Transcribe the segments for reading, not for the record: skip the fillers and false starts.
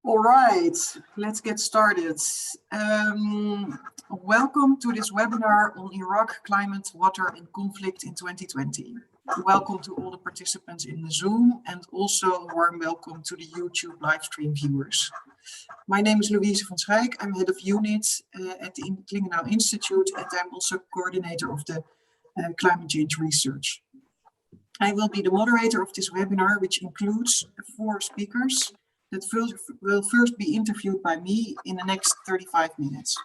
All right, let's get started. Welcome to this webinar on Iraq, climate, water and conflict in 2020. Welcome to all the participants in the Zoom and also a warm welcome to the YouTube live stream viewers. My name is Louise van Schijk. I'm head of unit at the Klingenau Institute and I'm also coordinator of the climate change research. I will be the moderator of this webinar, which includes 4 speakers that will first be interviewed by me in the next 35 minutes.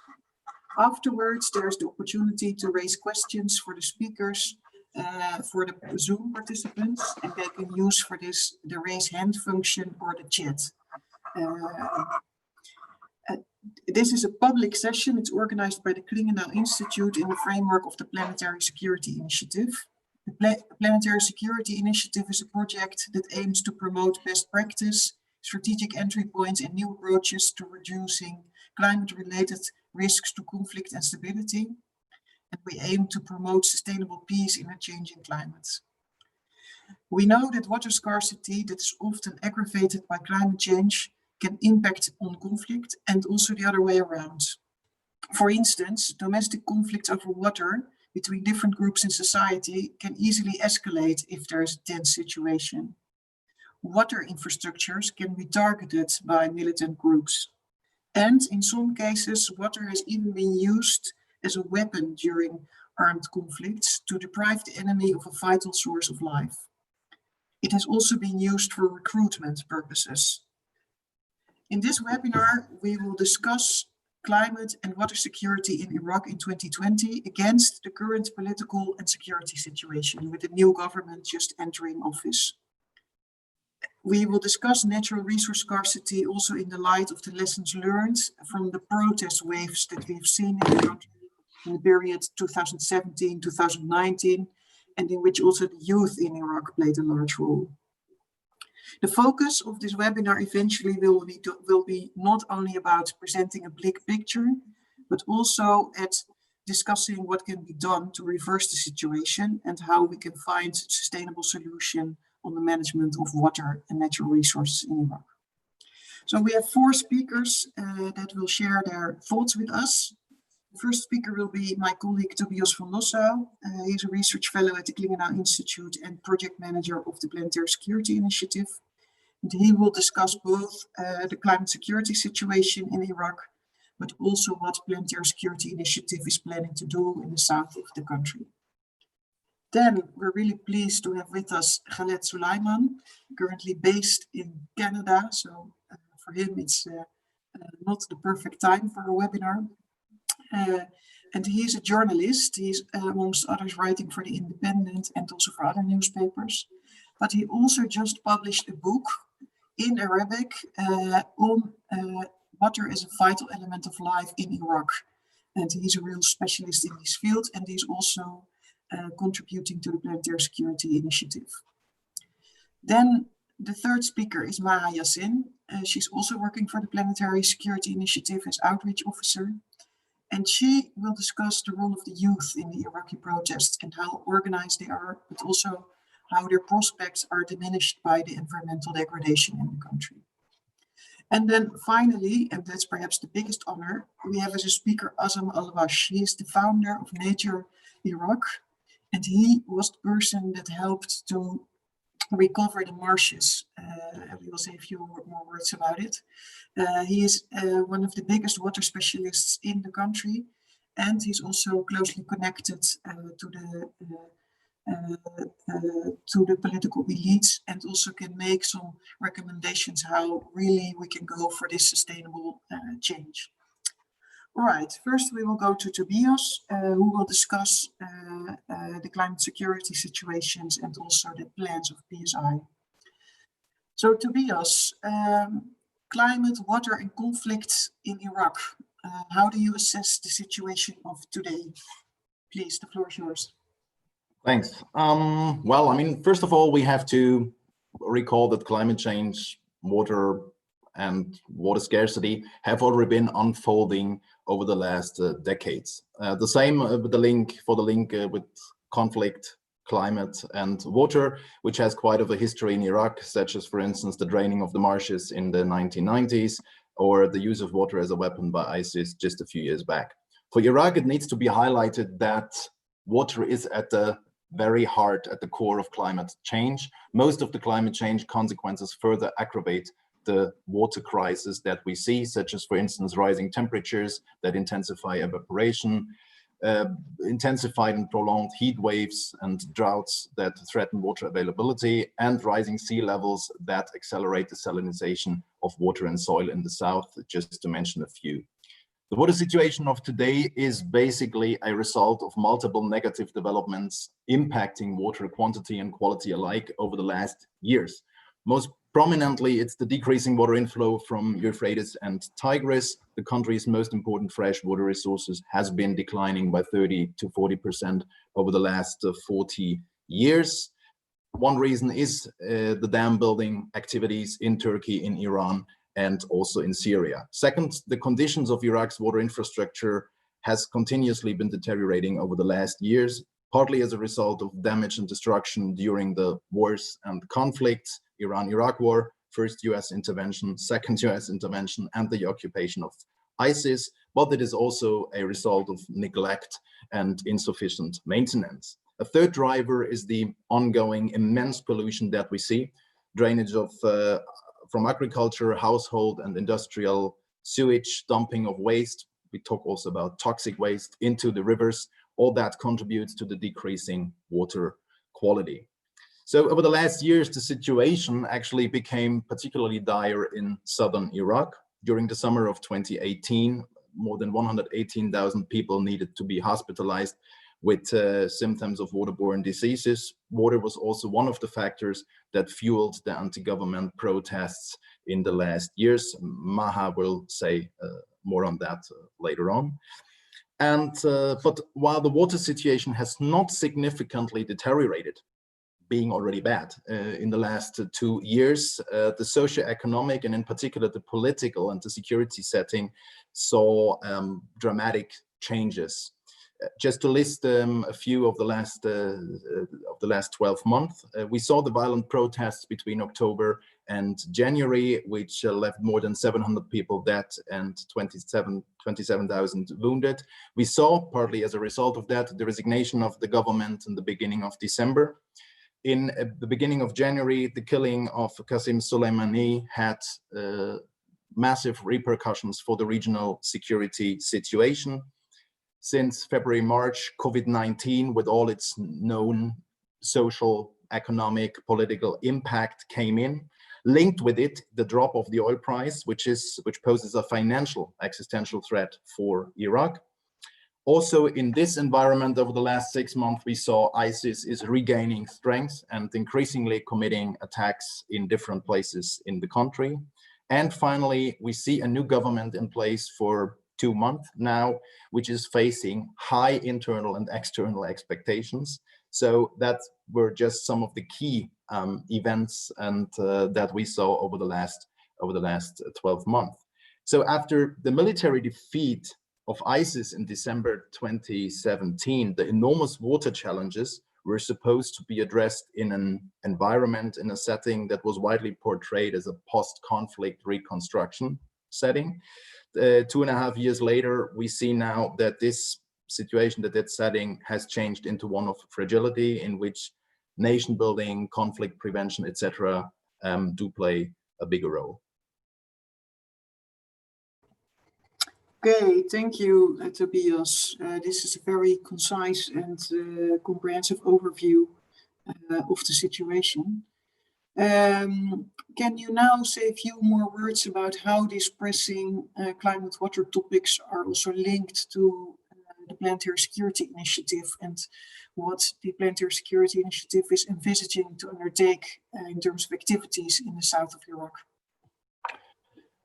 Afterwards, there's the opportunity to raise questions for the speakers, for the Zoom participants, and they can use for this the raise hand function or the chat. This is a public session. It's organized by the Klingenau Institute in the framework of the Planetary Security Initiative. The Planetary Security Initiative is a project that aims to promote best practice, strategic entry points and new approaches to reducing climate-related risks to conflict and stability. And we aim to promote sustainable peace in a changing climate. We know that water scarcity that is often aggravated by climate change can impact on conflict and also the other way around. For instance, domestic conflicts over water between different groups in society can easily escalate if there is a tense situation. Water infrastructures can be targeted by militant groups. And in some cases, water has even been used as a weapon during armed conflicts to deprive the enemy of a vital source of life. It has also been used for recruitment purposes. In this webinar, we will discuss climate and water security in Iraq in 2020 against the current political and security situation with the new government just entering office. We will discuss natural resource scarcity also in the light of the lessons learned from the protest waves that we've seen in the country in the period 2017-2019, and in which also the youth in Iraq played a large role. The focus of this webinar eventually will be not only about presenting a bleak picture, but also at discussing what can be done to reverse the situation and how we can find a sustainable solution on the management of water and natural resources in Iraq. So we have 4 speakers that will share their thoughts with us. The first speaker will be my colleague Tobias van Lossau. He's a research fellow at the Klingenau Institute and project manager of the Planetary Security Initiative. And he will discuss both the climate security situation in Iraq, but also what Planetary Security Initiative is planning to do in the south of the country. Then we're really pleased to have with us Khaled Sulaiman, currently based in Canada. So for him, it's not the perfect time for a webinar. And he's a journalist. He's amongst others writing for The Independent and also for other newspapers. But he also just published a book in Arabic on water as a vital element of life in Iraq. And he's a real specialist in this field, and he's also contributing to the Planetary Security Initiative. Then the third speaker is Maha Yassin. She's also working for the Planetary Security Initiative as outreach officer. And she will discuss the role of the youth in the Iraqi protests and how organized they are, but also how their prospects are diminished by the environmental degradation in the country. And then finally, and that's perhaps the biggest honor, we have as a speaker Azam Al-Wash. He is the founder of Nature Iraq, and he was the person that helped to recover the marshes. We will say a few more words about it. He is one of the biggest water specialists in the country, and he's also closely connected to the political elites, and also can make some recommendations how really we can go for this sustainable change. All right, first we will go to Tobias, who will discuss the climate security situations and also the plans of PSI. So Tobias, climate, water and conflict in Iraq. How do you assess the situation of today? Please, the floor is yours. Thanks. Well, I mean, first of all, we have to recall that climate change, water and water scarcity have already been unfolding over the last decades. The same with the link with conflict climate and water, which has quite of a history in Iraq, such as, for instance, the draining of the marshes in the 1990s, or the use of water as a weapon by ISIS just a few years back. For Iraq, it needs to be highlighted that water is at the very heart, at the core of climate change. Most of the climate change consequences further aggravate the water crisis that we see, such as, for instance, rising temperatures that intensify evaporation, intensified and prolonged heat waves and droughts that threaten water availability, and rising sea levels that accelerate the salinization of water and soil in the south, just to mention a few. The water situation of today is basically a result of multiple negative developments impacting water quantity and quality alike over the last years. Most prominently, it's the decreasing water inflow from Euphrates and Tigris. The country's most important freshwater resources has been declining by 30 to 40% over the last 40 years. One reason is the dam building activities in Turkey, in Iran, and also in Syria. Second, the conditions of Iraq's water infrastructure has continuously been deteriorating over the last years, partly as a result of damage and destruction during the wars and conflicts, Iran-Iraq war, first US intervention, second US intervention, and the occupation of ISIS, but it is also a result of neglect and insufficient maintenance. A third driver is the ongoing immense pollution that we see, drainage of from agriculture, household and industrial sewage, dumping of waste. We talk also about toxic waste into the rivers. All that contributes to the decreasing water quality. So over the last years, the situation actually became particularly dire in southern Iraq. During the summer of 2018, more than 118,000 people needed to be hospitalized with symptoms of waterborne diseases. Water was also one of the factors that fueled the anti-government protests in the last years. Maha will say more on that later on. And but while the water situation has not significantly deteriorated, being already bad in the last 2 years, the socio-economic and in particular the political and the security setting saw dramatic changes. Just to list a few of the last 12 months, we saw the violent protests between October and January, which left more than 700 people dead and 27,000 wounded. We saw, partly as a result of that, the resignation of the government in the beginning of December. In the beginning of January, the killing of Qasem Soleimani had massive repercussions for the regional security situation. Since February, March, COVID-19, with all its known social, economic, political impact came in. Linked with it, the drop of the oil price, which poses a financial existential threat for Iraq. Also, in this environment over the last 6 months, we saw ISIS is regaining strength and increasingly committing attacks in different places in the country. And finally, we see a new government in place for 2 months now, which is facing high internal and external expectations. So that were just some of the key events and that we saw over the last 12 months. So after the military defeat of ISIS in December 2017, the enormous water challenges were supposed to be addressed in an environment, in a setting that was widely portrayed as a post-conflict reconstruction setting. 2.5 years later, we see now that this situation, that setting has changed into one of fragility, in which nation building, conflict prevention, etc., do play a bigger role. Okay, thank you, Tobias. This is a very concise and comprehensive overview of the situation. Can you now say a few more words about how these pressing climate water topics are also linked to the Planetary Security Initiative and what the Planetary Security Initiative is envisaging to undertake in terms of activities in the south of Iraq?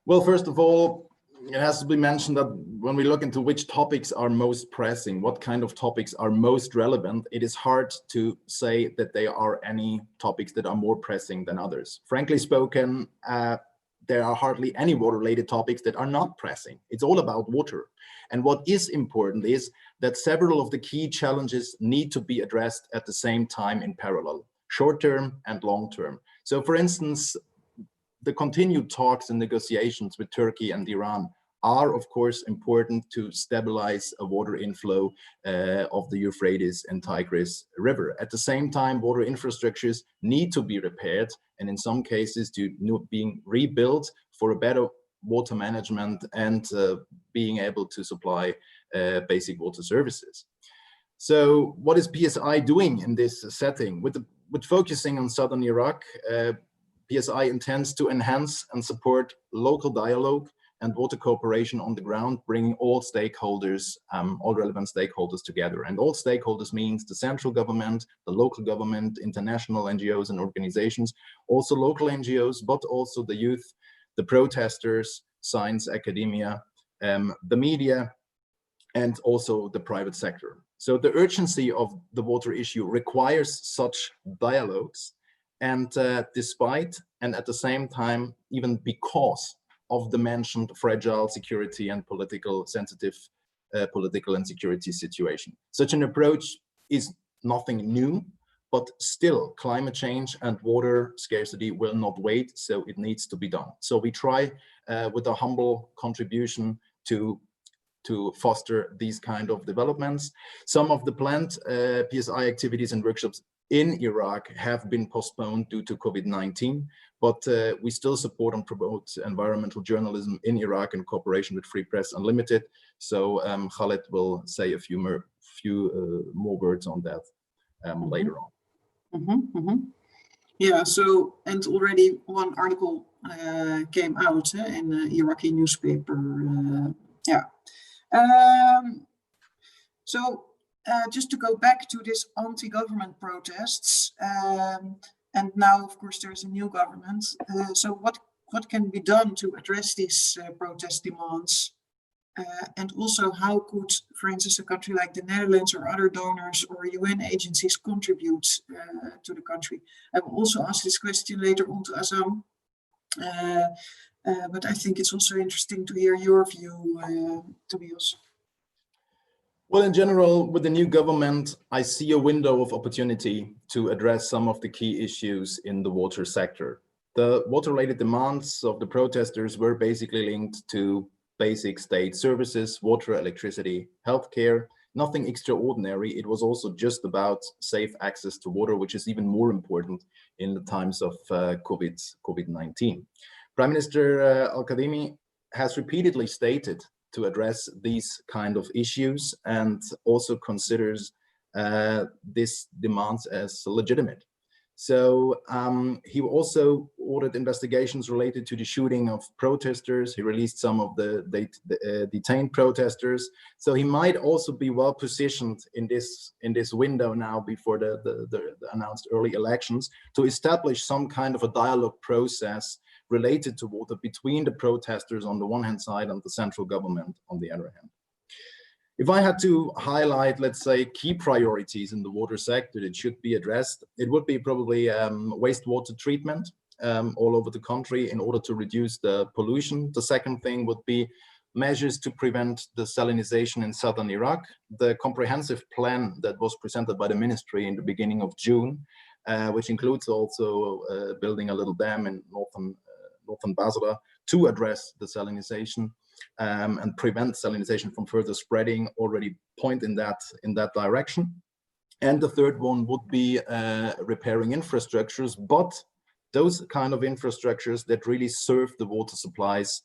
Well, first of all, it has to be mentioned that when we look into which topics are most pressing, what kind of topics are most relevant, it is hard to say that there are any topics that are more pressing than others. Frankly spoken, there are hardly any water-related topics that are not pressing. It's all about water. And what is important is that several of the key challenges need to be addressed at the same time in parallel, short-term and long-term. So for instance, the continued talks and negotiations with Turkey and Iran are, of course, important to stabilize a water inflow of the Euphrates and Tigris River. At the same time, water infrastructures need to be repaired, and in some cases being rebuilt for a better water management and being able to supply basic water services. So what is PSI doing in this setting? With focusing on southern Iraq, PSI intends to enhance and support local dialogue and water cooperation on the ground, bringing all stakeholders, all relevant stakeholders together. And all stakeholders means the central government, the local government, international NGOs and organizations, also local NGOs, but also the youth, the protesters, science, academia, the media, and also the private sector. So the urgency of the water issue requires such dialogues. And despite, and at the same time, even because of the mentioned fragile security and sensitive political and security situation. Such an approach is nothing new, but still climate change and water scarcity will not wait, so it needs to be done. So we try with a humble contribution to foster these kind of developments. Some of the planned PSI activities and workshops in Iraq have been postponed due to COVID-19, but we still support and promote environmental journalism in Iraq in cooperation with Free Press Unlimited. So Khaled will say a few more words on that later on. Yeah, so, and already one article came out in an Iraqi newspaper. So just to go back to this anti-government protests, and now, of course, there's a new government. So what can be done to address these protest demands? And also, how could, for instance, a country like the Netherlands or other donors or UN agencies contribute to the country? I will also ask this question later on to Azam. But I think it's also interesting to hear your view, Tobias. Well, in general, with the new government, I see a window of opportunity to address some of the key issues in the water sector. The water-related demands of the protesters were basically linked to basic state services, water, electricity, healthcare, nothing extraordinary. It was also just about safe access to water, which is even more important in the times of COVID-19. Prime Minister Al-Kadhimi has repeatedly stated to address these kind of issues and also considers these demands as legitimate. So he also ordered investigations related to the shooting of protesters. He released some of the detained protesters. So he might also be well positioned in this window now before the announced early elections to establish some kind of a dialogue process related to water between the protesters on the one hand side and the central government on the other hand. If I had to highlight, let's say, key priorities in the water sector that should be addressed, it would be probably wastewater treatment all over the country in order to reduce the pollution. The second thing would be measures to prevent the salinization in southern Iraq. The comprehensive plan that was presented by the ministry in the beginning of June, which includes also building a little dam in northern Basra to address the salinization and prevent salinization from further spreading, already point in that direction. And the third one would be repairing infrastructures, but those kind of infrastructures that really serve the water supplies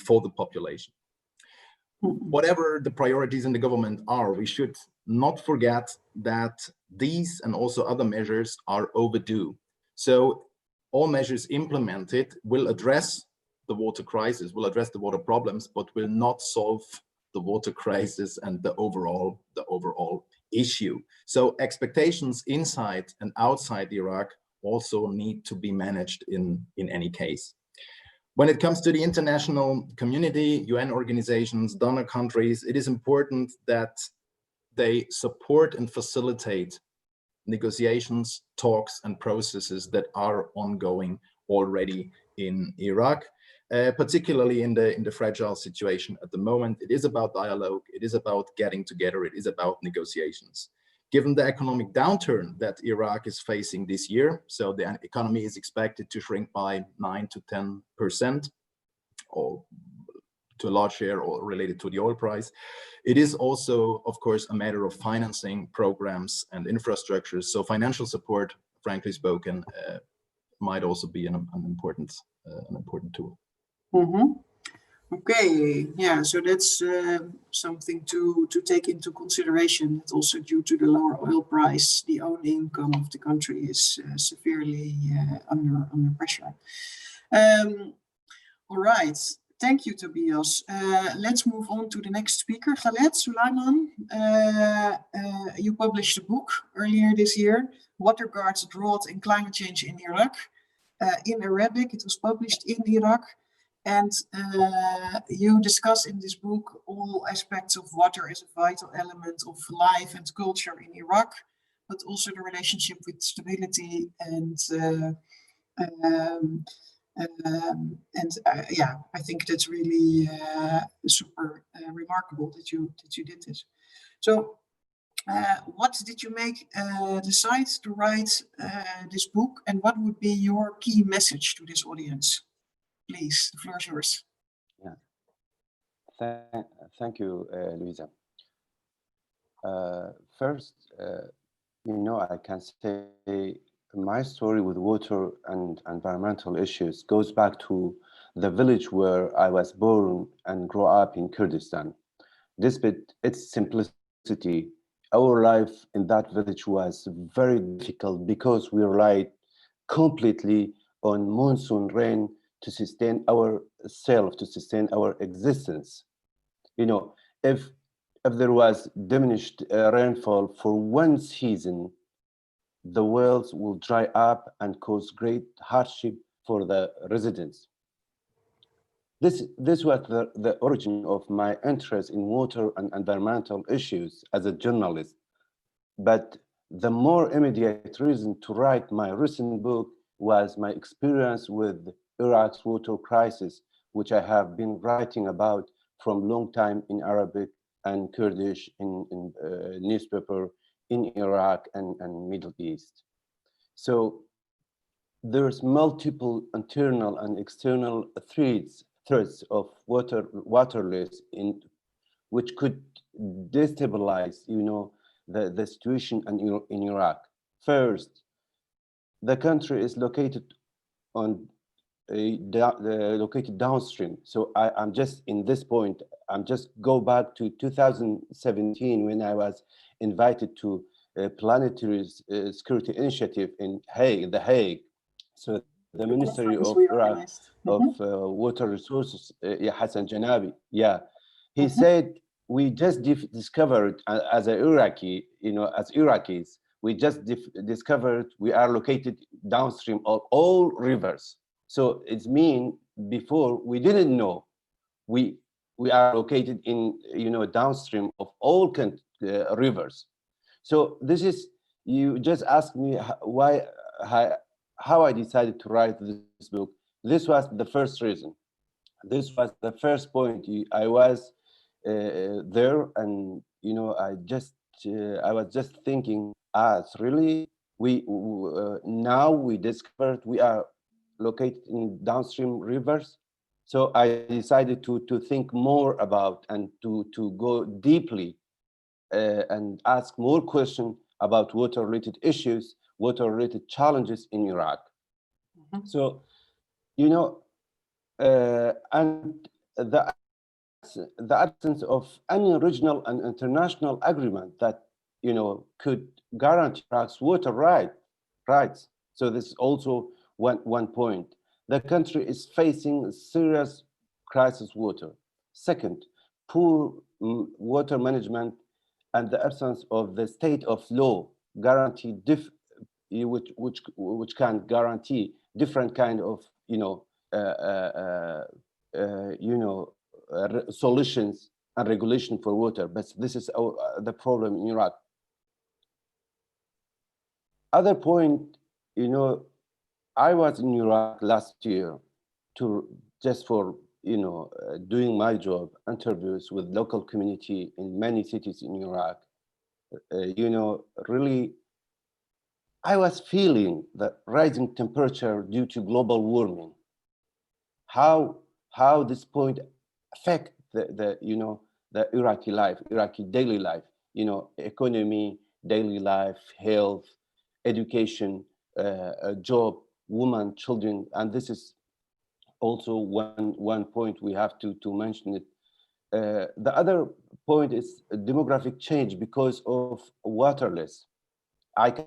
for the population. Whatever the priorities in the government are, we should not forget that these and also other measures are overdue. So all measures implemented will address the water crisis, will address the water problems, but will not solve the water crisis and the overall issue. So expectations inside and outside Iraq also need to be managed in any case. When it comes to the international community, UN organizations, donor countries, it is important that they support and facilitate negotiations, talks, and processes that are ongoing already in Iraq. particularly in the fragile situation at the moment. It is about dialogue. It is about getting together. It is about negotiations. Given the economic downturn that Iraq is facing this year, so the economy is expected to shrink by 9 to 10%, or to a large share or related to the oil price. It is also, of course, a matter of financing programs and infrastructures. So financial support, frankly spoken, might also be an important tool. Mm-hmm. Okay, yeah, so that's something to take into consideration. That also due to the lower oil price, the own income of the country is severely under pressure. All right, thank you, Tobias. Let's move on to the next speaker, Khaled Sulaiman. You published a book earlier this year, Water Guards, Drought and Climate Change in Iraq. In Arabic, it was published in Iraq. And you discuss in this book all aspects of water as a vital element of life and culture in Iraq, but also the relationship with stability and yeah, I think that's really super remarkable that you did this. So, what did you decide to write this book, and what would be your key message to this audience? Please, the floor is yours. Yeah. Thank you, Luisa. First, I can say my story with water and environmental issues goes back to the village where I was born and grew up in Kurdistan. Despite its simplicity, our life in that village was very difficult because we relied completely on monsoon rain to sustain ourselves, to sustain our existence. If there was diminished rainfall for one season, the wells will dry up and cause great hardship for the residents. This was the origin of my interest in water and environmental issues as a journalist. But the more immediate reason to write my recent book was my experience with Iraq's water crisis, which I have been writing about from long time in Arabic and Kurdish in newspaper in Iraq and Middle East. So there's multiple internal and external threats of waterless in which could destabilize, the situation in Iraq. First, the country is located located downstream. So I'm just in this point. I'm just go back to 2017 when I was invited to a planetary security initiative in The Hague. So the Ministry of Iraq of Water Resources, Hassan Janabi, he said, we just discovered as an Iraqi, as Iraqis, we just discovered we are located downstream of all rivers. So it's mean before we didn't know we are located in downstream of all rivers. So this is, you just asked me how I decided to write this book. This was the first reason. This was the first point. I was there, and I was just thinking, really now we discovered we are located in downstream rivers. So I decided to think more about and to go deeply and ask more questions about water-related issues, water-related challenges in Iraq. So, and the absence of any regional and international agreement that could guarantee Iraq's water rights. So this is also one point. The country is facing serious crisis water. Second, poor water management and the absence of the state of law guarantee which can guarantee different kind of solutions and regulation for water. But this is the problem in Iraq. Other point, I was in Iraq last year just for doing my job, interviews with local community in many cities in Iraq. Really, I was feeling the rising temperature due to global warming. How this point affect the Iraqi life, Iraqi daily life, economy, daily life, health, education, job, women, children, and this is also one point we have to mention it. The other point is demographic change because of waterless. I can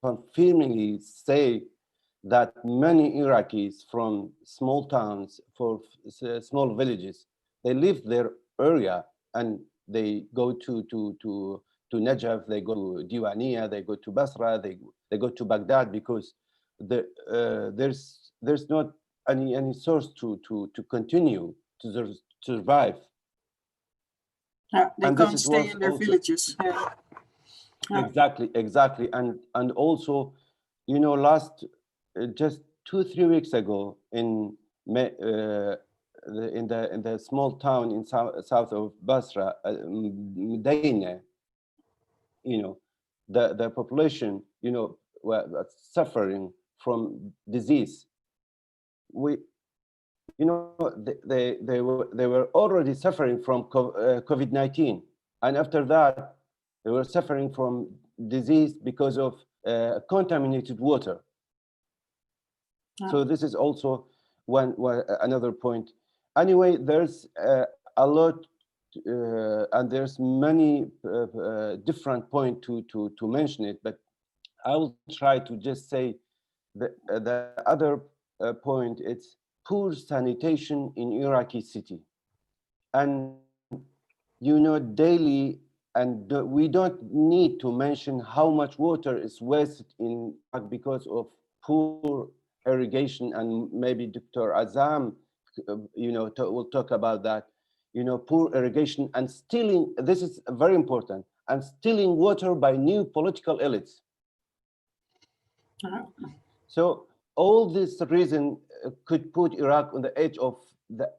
confirmingly say that many Iraqis from small towns, small villages, they leave their area and they go to Najaf, they go to Diwaniyah, they go to Basra, they go to Baghdad because there's not any source to continue to survive. They can't stay in their villages. Exactly, and also, last just 2-3 weeks ago in the small town in south of Basra, Medina, the population, were suffering from disease. They were already suffering from COVID-19, and after that, they were suffering from disease because of contaminated water. So this is also another point. Anyway, there's a lot, and there's many different points to mention it, but I will try to just say the other point. It's poor sanitation in Iraqi city, and daily, and we don't need to mention how much water is wasted in Iraq because of poor irrigation, and maybe Dr. Azam will talk about that. Poor irrigation and stealing, this is very important, and stealing water by new political elites. So all this reason could put Iraq on the edge of the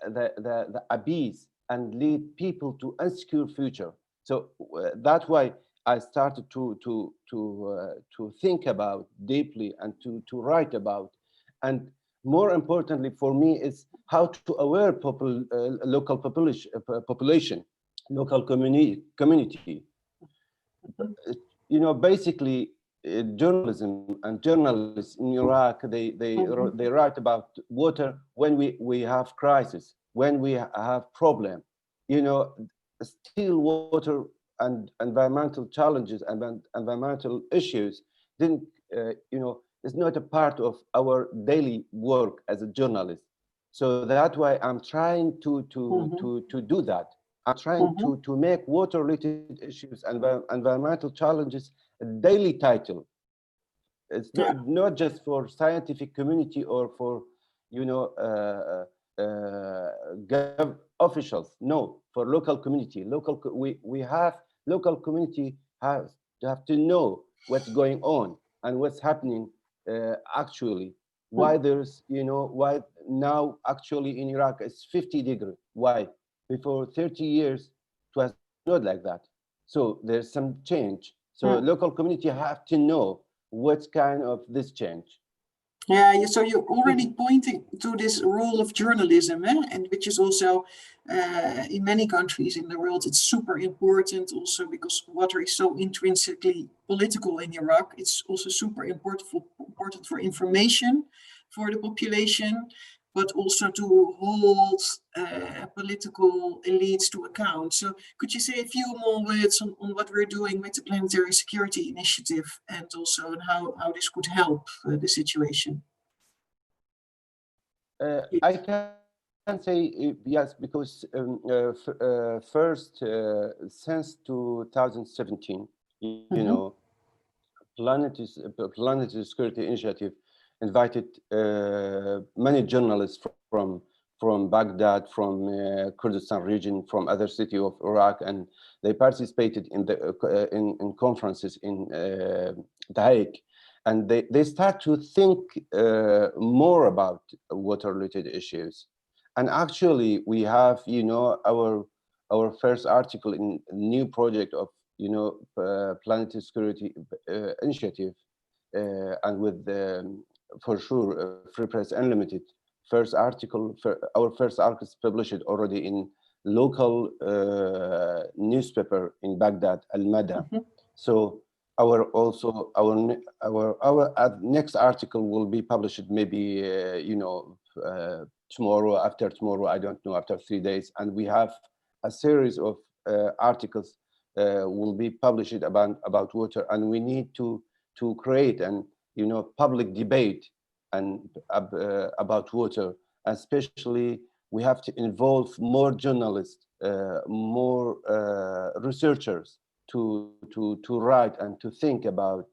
abyss and lead people to insecure future. So that's why I started to think about deeply and to write about. And more importantly for me is how to aware local population, local community. Basically, journalism and journalists in Iraq, they write about water when we have crisis, when we have problem. Still water and environmental challenges and environmental issues didn't is not a part of our daily work as a journalist. So that's why I'm trying to do that. I'm trying to make water-related issues and environmental challenges a daily title. It's not just for scientific community or for officials. No, for local community. We have local community have to know what's going on and what's happening actually. Why there's why now actually in Iraq it's 50 degrees. Why? Before 30 years it was not like that. So there's some change. So local community have to know what's kind of this change. Yeah, so you're already pointing to this role of journalism, and which is also in many countries in the world, it's super important also because water is so intrinsically political in Iraq. It's also super important for information for the population, but also to hold political elites to account. So could you say a few more words on what we're doing with the Planetary Security Initiative and also on how this could help the situation? I can say yes, because first, since 2017, Planetary Security Initiative invited many journalists from Baghdad, from Kurdistan region, from other city of Iraq, and they participated in the in conferences in The Hague. and they start to think more about water-related issues. And actually, we have, our first article in a new project of, Planetary Security Initiative, and with, for sure, Free Press Unlimited. Our first article is published already in local newspaper in Baghdad, Al-Mada. So our next article will be published maybe tomorrow, after tomorrow, I don't know, after 3 days, and we have a series of articles will be published about water, and we need to create an public debate and about water. Especially, we have to involve more journalists, more researchers to write and to think about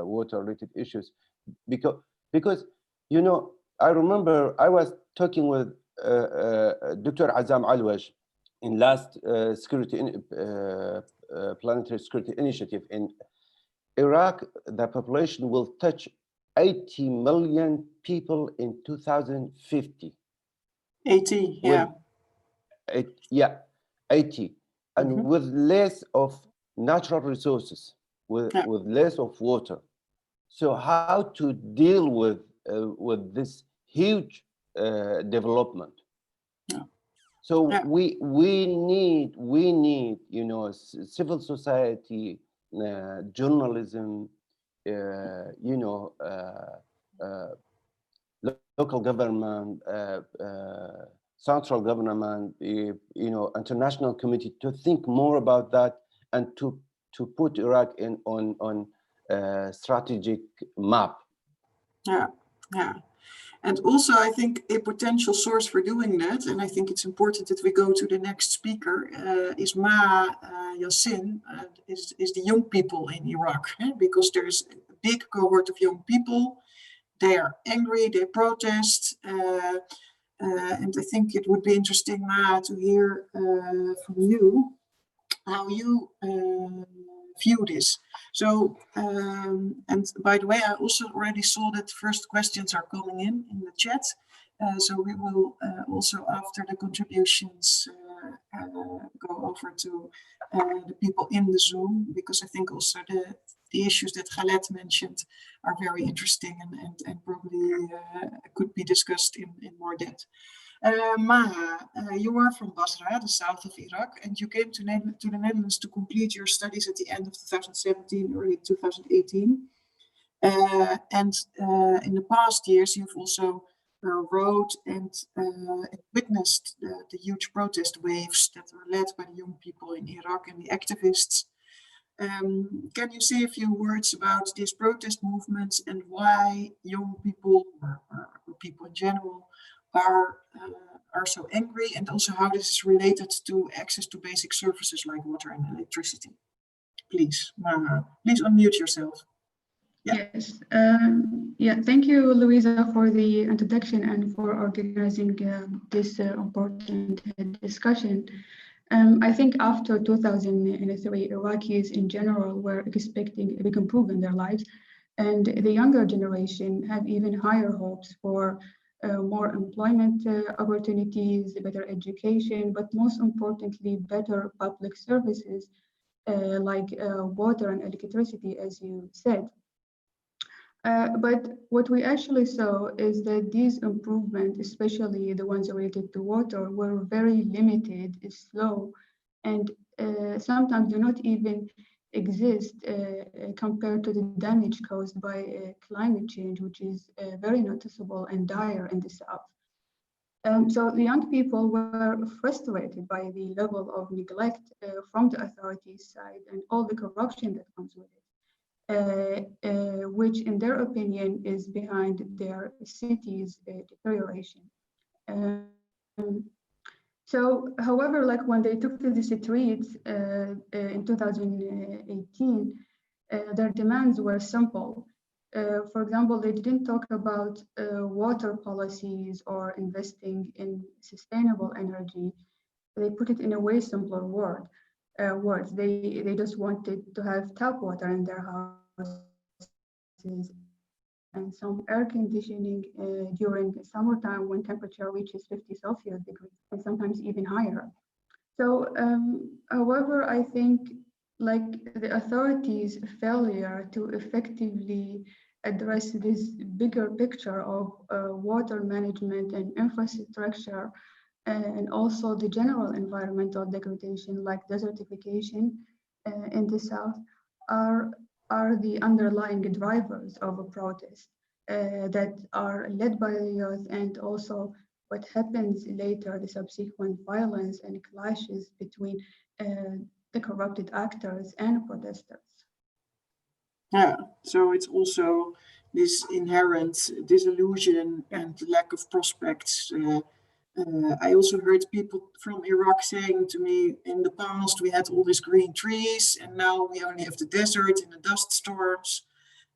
water-related issues, because I remember I was talking with Dr. Azam Alwaj in last Planetary Security Initiative in Iraq. The population will touch 80 million people in 2050. 80, yeah. 80, and with less of natural resources, with less of water. So how to deal with this huge development? So we need civil society, journalism, local government, central government, international committee to think more about that and to put Iraq on strategic map. Yeah. And also, I think a potential source for doing that, and I think it's important that we go to the next speaker, is Yassin, is the young people in Iraq, because there's a big cohort of young people. They are angry, they protest, and I think it would be interesting, to hear from you how you view this. So, and by the way, I also already saw that first questions are coming in the chat. So we will also, after the contributions, go over to the people in the Zoom, because I think also the issues that Khaled mentioned are very interesting and probably could be discussed in more depth. Maha, you are from Basra, the south of Iraq, and you came to the Netherlands to complete your studies at the end of 2017, early 2018. And in the past years, you've also wrote and witnessed the huge protest waves that are led by the young people in Iraq and the activists. Can you say a few words about these protest movements and why young people or people in general are so angry, and also how this is related to access to basic services like water and electricity? Please, Maha, please unmute yourself. Yeah. Yes. Thank you, Louisa, for the introduction and for organizing this important discussion. I think after 2003, Iraqis in general were expecting a big improvement in their lives, and the younger generation have even higher hopes for more employment opportunities, better education, but most importantly, better public services like water and electricity, as you said. But what we actually saw is that these improvements, especially the ones related to water, were very limited, slow, and sometimes do not even exist compared to the damage caused by climate change, which is very noticeable and dire in the south. So the young people were frustrated by the level of neglect from the authorities' side and all the corruption that comes with it, which in their opinion is behind their city's deterioration. So, however, like when they took to the streets in 2018, their demands were simple. For example, they didn't talk about water policies or investing in sustainable energy. They put it in a way simpler words. They just wanted to have tap water in their houses, and some air conditioning during summertime when temperature reaches 50 Celsius degrees and sometimes even higher. So, however, I think like the authorities' failure to effectively address this bigger picture of water management and infrastructure, and also the general environmental degradation like desertification in the south, are the underlying drivers of a protest that are led by the youth, and also what happens later, the subsequent violence and clashes between the corrupted actors and protesters. Yeah, so it's also this inherent disillusion and lack of prospects. I also heard people from Iraq saying to me, in the past we had all these green trees and now we only have the desert and the dust storms.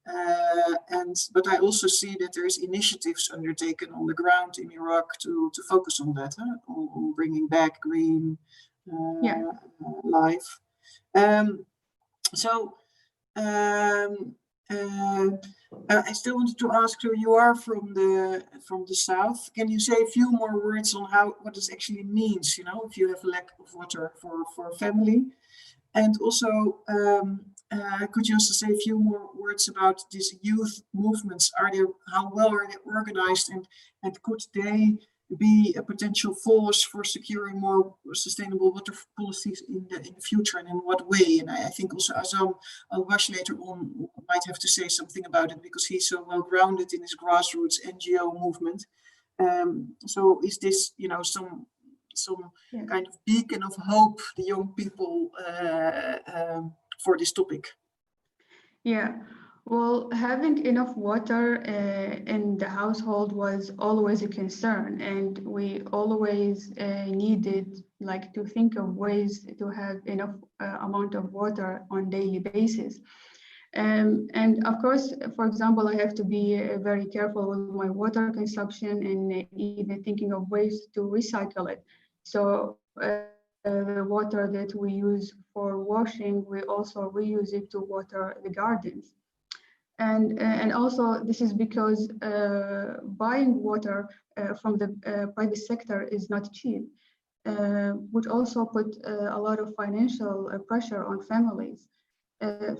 But I also see that there's initiatives undertaken on the ground in Iraq to focus on that, on bringing back green life. I still wanted to ask you, you are from the south. Can you say a few more words on what this actually means, if you have a lack of water for a family? And also, could you also say a few more words about these youth movements? How well are they organized, and could they be a potential force for securing more sustainable water policies in the future, and in what way? And I think also Azam Al-Wash later on might have to say something about it, because he's so well grounded in his grassroots NGO movement. So is this, some kind of beacon of hope, the young people, for this topic? Yeah, well, having enough water in the household was always a concern, and we always needed to think of ways to have enough amount of water on daily basis. And of course, for example, I have to be very careful with my water consumption, and even thinking of ways to recycle it. So the water that we use for washing, we also reuse it to water the gardens. And also this is because buying water from the private sector is not cheap, which also put a lot of financial pressure on families.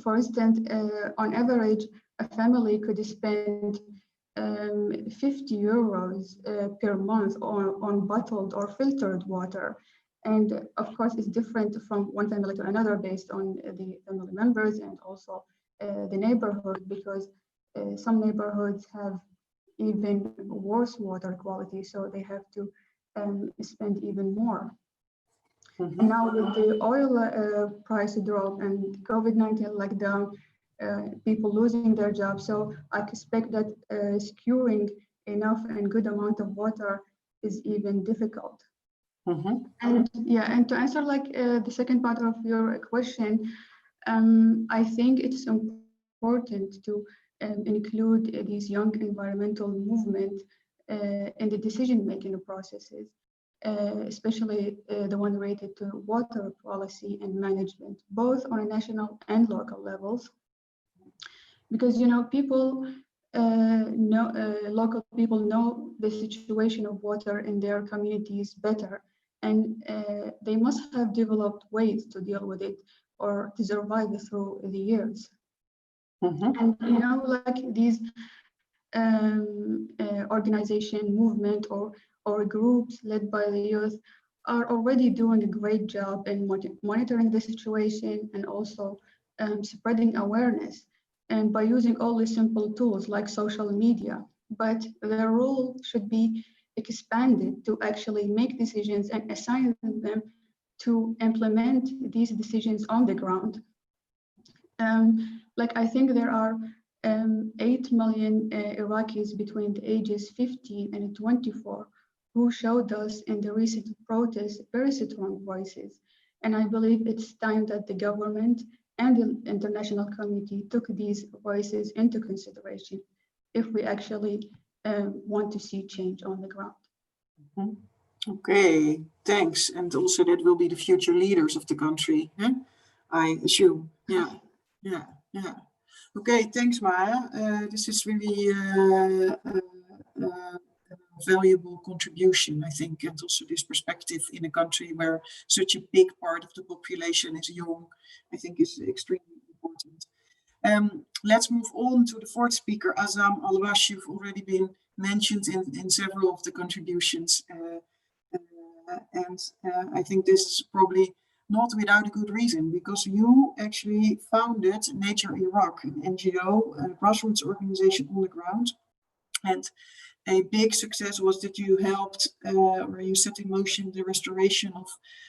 For instance, on average, a family could spend 50 euros per month on bottled or filtered water. And of course, it's different from one family to another based on the family members and also the neighborhood, because some neighborhoods have even worse water quality, so they have to spend even more. Mm-hmm. And now with the oil price drop and COVID-19 lockdown, people losing their jobs, so I expect that securing enough and good amount of water is even difficult. Mm-hmm. And to answer the second part of your question, I think it's important to include these young environmental movement in the decision-making processes, especially the one related to water policy and management, both on a national and local levels. Because people local people know the situation of water in their communities better, and they must have developed ways to deal with it or to survive through the years. Mm-hmm. And these organization, movement, or groups led by the youth are already doing a great job in monitoring the situation and also spreading awareness, and by using all the simple tools like social media. But their role should be expanded to actually make decisions and assign them to implement these decisions on the ground. I think there are 8 million Iraqis between the ages 15 and 24 who showed us in the recent protests very strong voices. And I believe it's time that the government and the international community took these voices into consideration if we actually want to see change on the ground. Mm-hmm. Okay, thanks. And also that will be the future leaders of the country, I assume. Yeah. Okay, thanks, Maya. This is really a valuable contribution, I think, and also this perspective in a country where such a big part of the population is young, I think is extremely important. Let's move on to the fourth speaker, Azam Alwash. You've already been mentioned in several of the contributions. I think this is probably not without a good reason, because you actually founded Nature Iraq, an NGO, a grassroots organization on the ground. And a big success was that you helped, or you set in motion the restoration of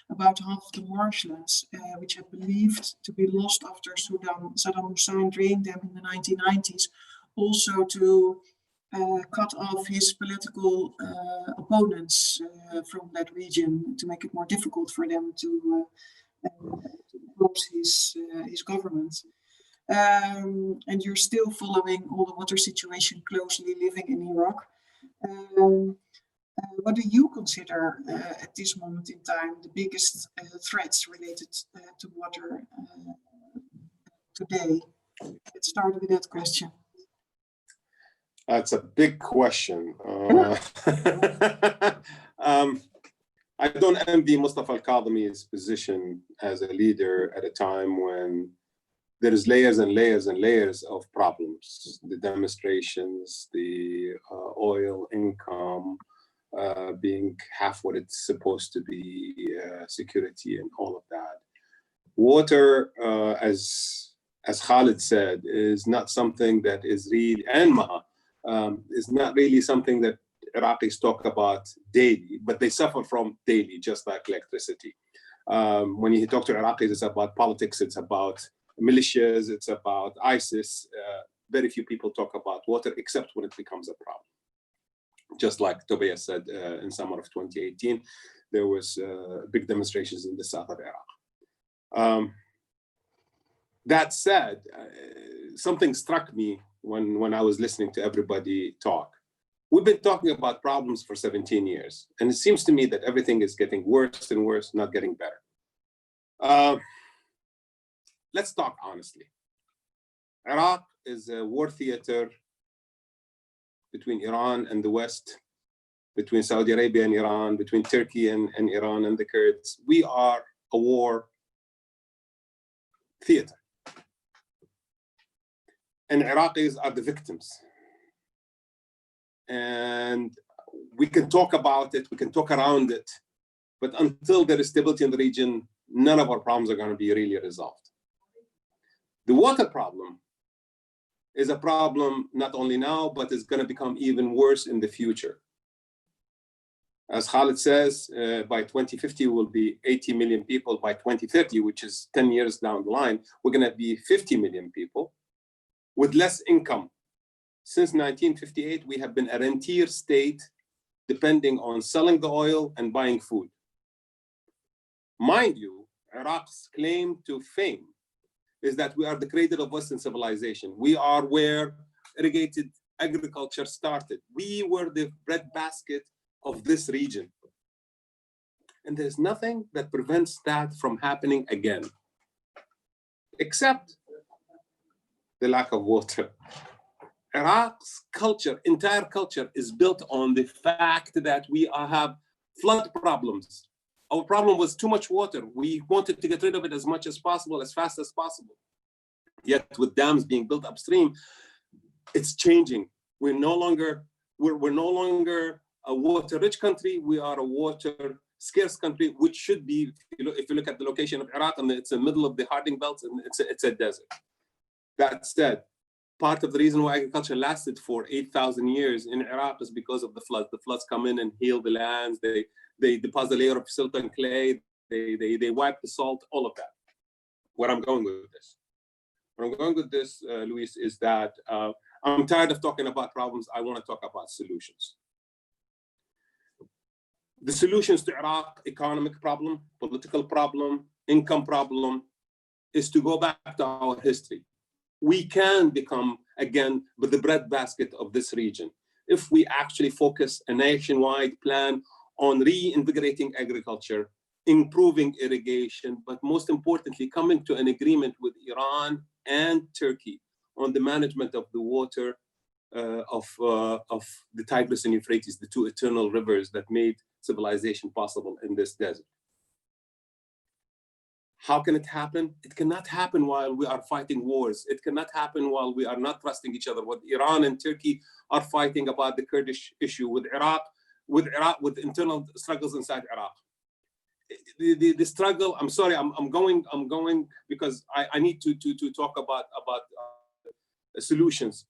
about half of the marshlands, which are believed to be lost after Saddam Hussein drained them in the 1990s. Also to cut off his political opponents from that region, to make it more difficult for them to oppose his government. And you're still following all the water situation closely, living in Iraq. What do you consider at this moment in time the biggest threats related to water today? Let's start with that question. That's a big question. I don't envy Mustafa al-Kadhimi's position as a leader at a time when there is layers and layers and layers of problems. The demonstrations, the oil income being half what it's supposed to be, security and all of that. Water, as Khalid said, is not something that is really, and Maha, is not really something that Iraqis talk about daily, but they suffer from daily, just like electricity. When you talk to Iraqis, it's about politics, it's about militias, it's about ISIS. Very few people talk about water, except when it becomes a problem. Just like Tobias said, in summer of 2018, there was big demonstrations in the south of Iraq. That said, something struck me when I was listening to everybody talk. We've been talking about problems for 17 years, and it seems to me that everything is getting worse and worse, not getting better. Let's talk honestly. Iraq is a war theater between Iran and the West, between Saudi Arabia and Iran, between Turkey and Iran and the Kurds. We are a war theater. And Iraqis are the victims. And we can talk about it, we can talk around it, but until there is stability in the region, none of our problems are going to be really resolved. The water problem is a problem not only now, but it's going to become even worse in the future. As Khalid says, by 2050, we'll be 80 million people. By 2030, which is 10 years down the line, we're going to be 50 million people with less income. Since 1958, we have been a rentier state, depending on selling the oil and buying food. Mind you, Iraq's claim to fame is that we are the cradle of Western civilization. We are where irrigated agriculture started. We were the breadbasket of this region. And there's nothing that prevents that from happening again, except the lack of water. Iraq's culture, entire culture, is built on the fact that we have flood problems. Our problem was too much water. We wanted to get rid of it as much as possible, as fast as possible. Yet with dams being built upstream, it's changing. We're no longer a water-rich country. We are a water-scarce country, which should be, if you look at the location of Iraq, and it's in the middle of the Harding belts, and it's a desert. That said, part of the reason why agriculture lasted for 8,000 years in Iraq is because of the floods. The floods come in and heal the lands. They deposit a layer of silt and clay. They wipe the salt, all of that. Where I'm going with this, Luis, is that I'm tired of talking about problems. I want to talk about solutions. The solutions to Iraq economic problem, political problem, income problem, is to go back to our history. We can become, again, the breadbasket of this region if we actually focus a nationwide plan on reinvigorating agriculture, improving irrigation, but most importantly, coming to an agreement with Iran and Turkey on the management of the water of the Tigris and Euphrates, the two eternal rivers that made civilization possible in this desert. How can it happen? It cannot happen while we are fighting wars. It cannot happen while we are not trusting each other. What Iran and Turkey are fighting about the Kurdish issue, with with internal struggles inside Iraq. The struggle. I'm sorry. I'm going because I need to talk about solutions.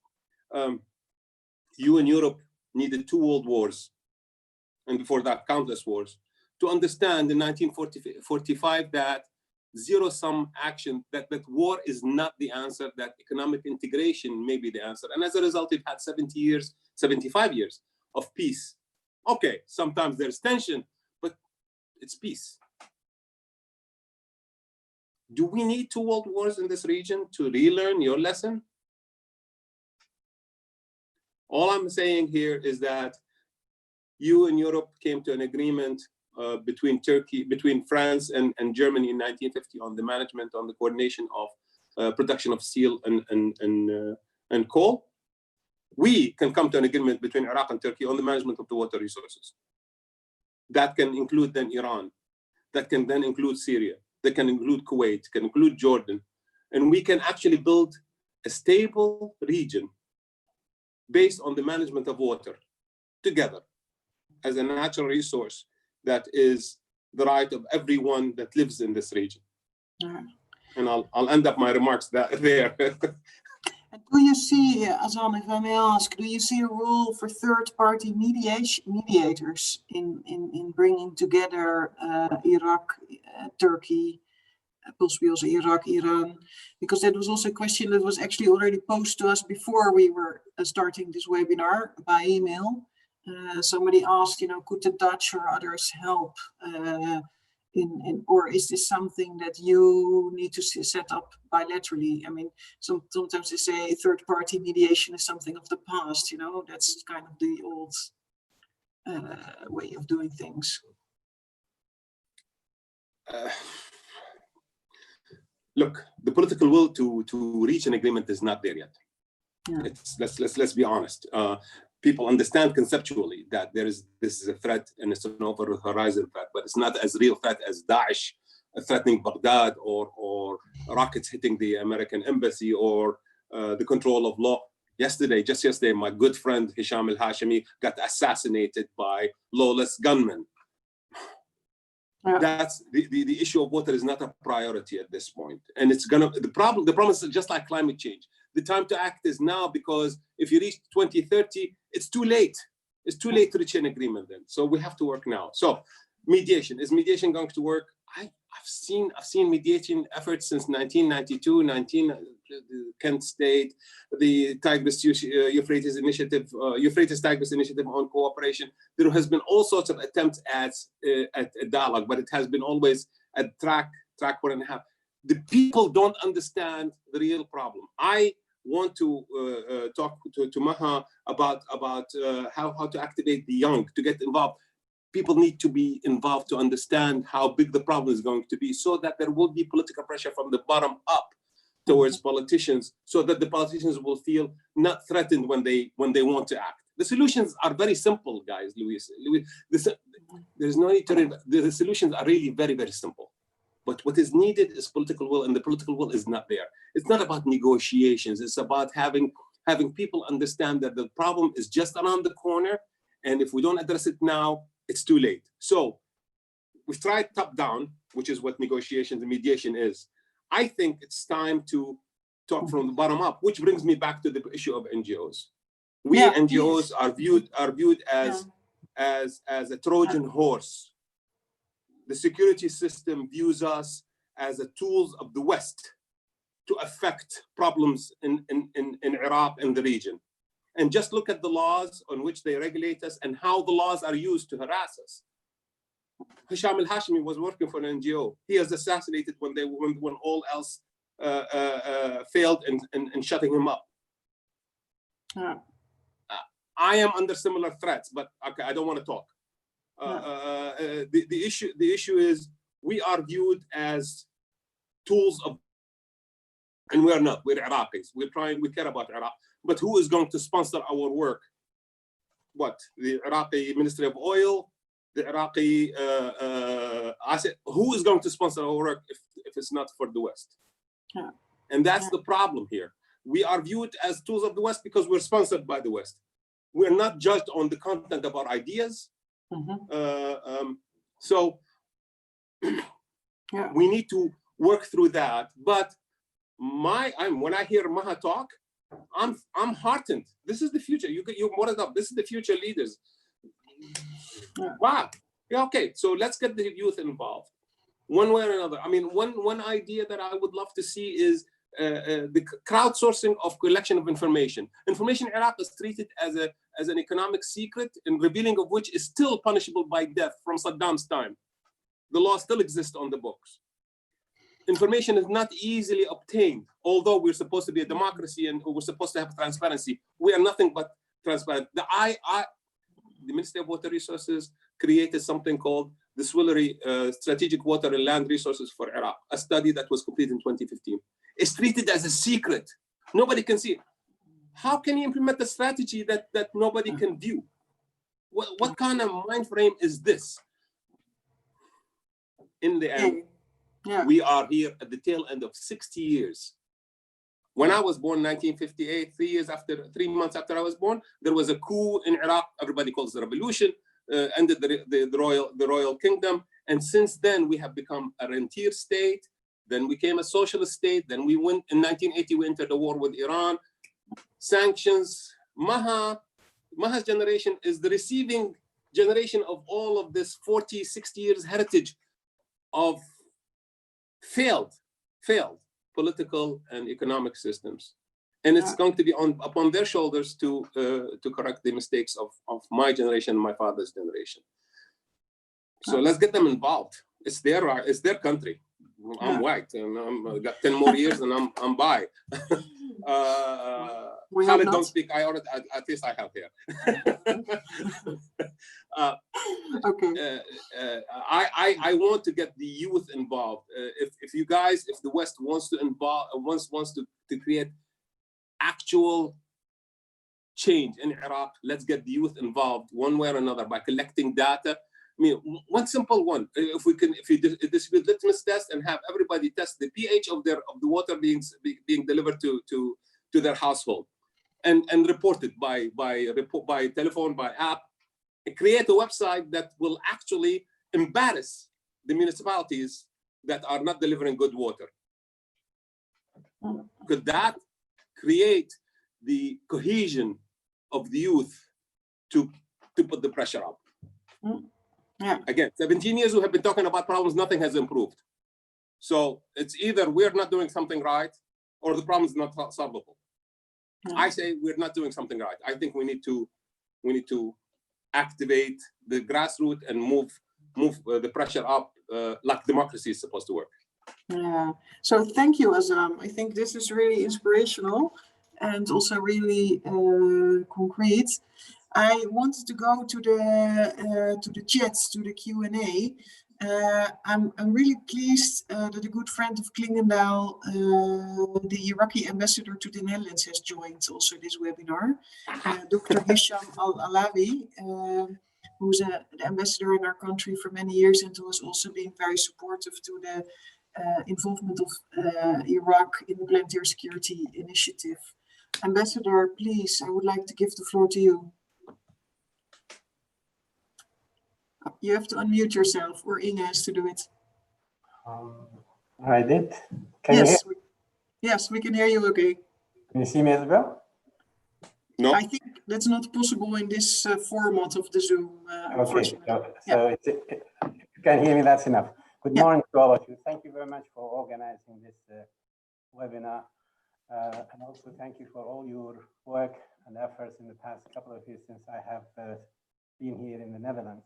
You and Europe needed 2 world wars, and before that, countless wars, to understand in 1945 that zero-sum action, that war is not the answer, that economic integration may be the answer. And as a result, we've had 75 years of peace. Okay, sometimes there's tension, but it's peace. Do we need 2 world wars in this region to relearn your lesson? All I'm saying here is that you and Europe came to an agreement between France and Germany in 1950 on the management, on the coordination of production of steel and coal. We can come to an agreement between Iraq and Turkey on the management of the water resources. That can include then Iran. That can then include Syria. That can include Kuwait, can include Jordan. And we can actually build a stable region based on the management of water together as a natural resource that is the right of everyone that lives in this region. And I'll end up my remarks there. And do you see, Azan, if I may ask, do you see a role for third-party mediators in bringing together Iraq, Turkey, possibly also Iraq, Iran? Because that was also a question that was actually already posed to us before we were starting this webinar by email. Somebody asked, could the Dutch or others help or is this something that you need to set up bilaterally? I mean, sometimes they say third-party mediation is something of the past, that's kind of the old way of doing things. Look, the political will to reach an agreement is not there yet. Yeah. Let's be honest. People understand conceptually that this is a threat and it's an over-the-horizon threat, but it's not as real threat as Daesh threatening Baghdad or rockets hitting the American embassy or the control of law. Just yesterday, my good friend Hisham al-Hashimi got assassinated by lawless gunmen. Yeah. That's the issue of water is not a priority at this point, and the problem is just like climate change. The time to act is now, because if you reach 2030, it's too late. It's too late to reach an agreement then. So we have to work now. So mediation, is mediation going to work? I've seen mediation efforts since 1992, Kent State, the Tigris Euphrates Initiative, Euphrates Tigris Initiative on cooperation. There has been all sorts of attempts at dialogue, but it has been always at track 1.5. The people don't understand the real problem. I want to talk to Maha about how to activate the young to get involved. People need to be involved to understand how big the problem is going to be, so that there will be political pressure from the bottom up towards politicians, so that the politicians will feel not threatened when they want to act. The solutions are very simple, guys. Luis, there's no need to. The solutions are really very, very simple. But what is needed is political will, and the political will is not there. It's not about negotiations. It's about having people understand that the problem is just around the corner, and if we don't address it now, it's too late. So we've tried top-down, which is what negotiations and mediation is. I think it's time to talk from the bottom up, which brings me back to the issue of NGOs. We NGOs are viewed as a Trojan horse. The security system views us as a tools of the West to affect problems in Iraq and the region. And just look at the laws on which they regulate us and how the laws are used to harass us. Hisham al-Hashimi was working for an NGO. He was assassinated when all else failed in shutting him up. I am under similar threats, but okay, I don't want to talk. The issue is we are viewed as tools of And we are not, we're Iraqis. We care about Iraq, but who is going to sponsor our work? What, the Iraqi Ministry of Oil, the Iraqi asset, who is going to sponsor our work if it's not for the West? Yeah. And that's the problem here. We are viewed as tools of the West because we're sponsored by the West. We're not judged on the content of our ideas. So we need to work through that. But when I hear Maha talk, I'm heartened. This is the future. You brought it up. This is the future leaders. Wow. Yeah, okay. So let's get the youth involved, one way or another. I mean, one idea that I would love to see is the crowdsourcing of collection of information. Information in Iraq is treated as an economic secret, and revealing of which is still punishable by death from Saddam's time. The law still exists on the books. Information is not easily obtained, although we're supposed to be a democracy and we're supposed to have transparency. We are nothing but transparent. The Ministry of Water Resources created something called the Swillery Strategic Water and Land Resources for Iraq, a study that was completed in 2015. It's treated as a secret. Nobody can see it. How can you implement a strategy that nobody can view? What kind of mind frame is this? In the end, we are here at the tail end of 60 years. When I was born in 1958, 3 months after I was born, there was a coup in Iraq. Everybody calls it a revolution, ended the royal kingdom. And since then, we have become a rentier state. Then we became a socialist state. Then we went, in 1980, we entered a war with Iran. Sanctions. Maha's generation is the receiving generation of all of this 40, 60 years heritage of failed political and economic systems. And it's going to be upon their shoulders to correct the mistakes of my generation and my father's generation. So let's get them involved. It's their country. I'm white and I've got 10 more years and I'm by. Khalid don't speak. At least I have here. I want to get the youth involved. If the West wants to involve, wants to create actual change in Iraq, let's get the youth involved one way or another by collecting data. I mean, one simple one. If you distribute litmus test and have everybody test the pH of the water being delivered to their household, and report it by telephone, by app, and create a website that will actually embarrass the municipalities that are not delivering good water. Could that create the cohesion of the youth to put the pressure up? Yeah. Again, 17 years we have been talking about problems, nothing has improved. So it's either we're not doing something right or the problem is not solvable. I say we're not doing something right. I think we need to activate the grassroots and move the pressure up like democracy is supposed to work. Yeah. So thank you, Azam. I think this is really inspirational and also really concrete. I wanted to go to the chats, to the Q&A. I'm really pleased that a good friend of Klingendaal, the Iraqi ambassador to the Netherlands, has joined also this webinar. Dr. Hisham Al-Alawi, who's the ambassador in our country for many years and who has also been very supportive to the involvement of Iraq in the Planetary Security Initiative. Ambassador, please, I would like to give the floor to you. You have to unmute yourself, or Inge has to do it. I did. Yes, we can hear you okay. Can you see me as well? No. I think that's not possible in this format of the Zoom. Okay, so if you can hear me, that's enough. Good morning to all of you. Thank you very much for organizing this webinar. And also thank you for all your work and efforts in the past couple of years since I have been here in the Netherlands.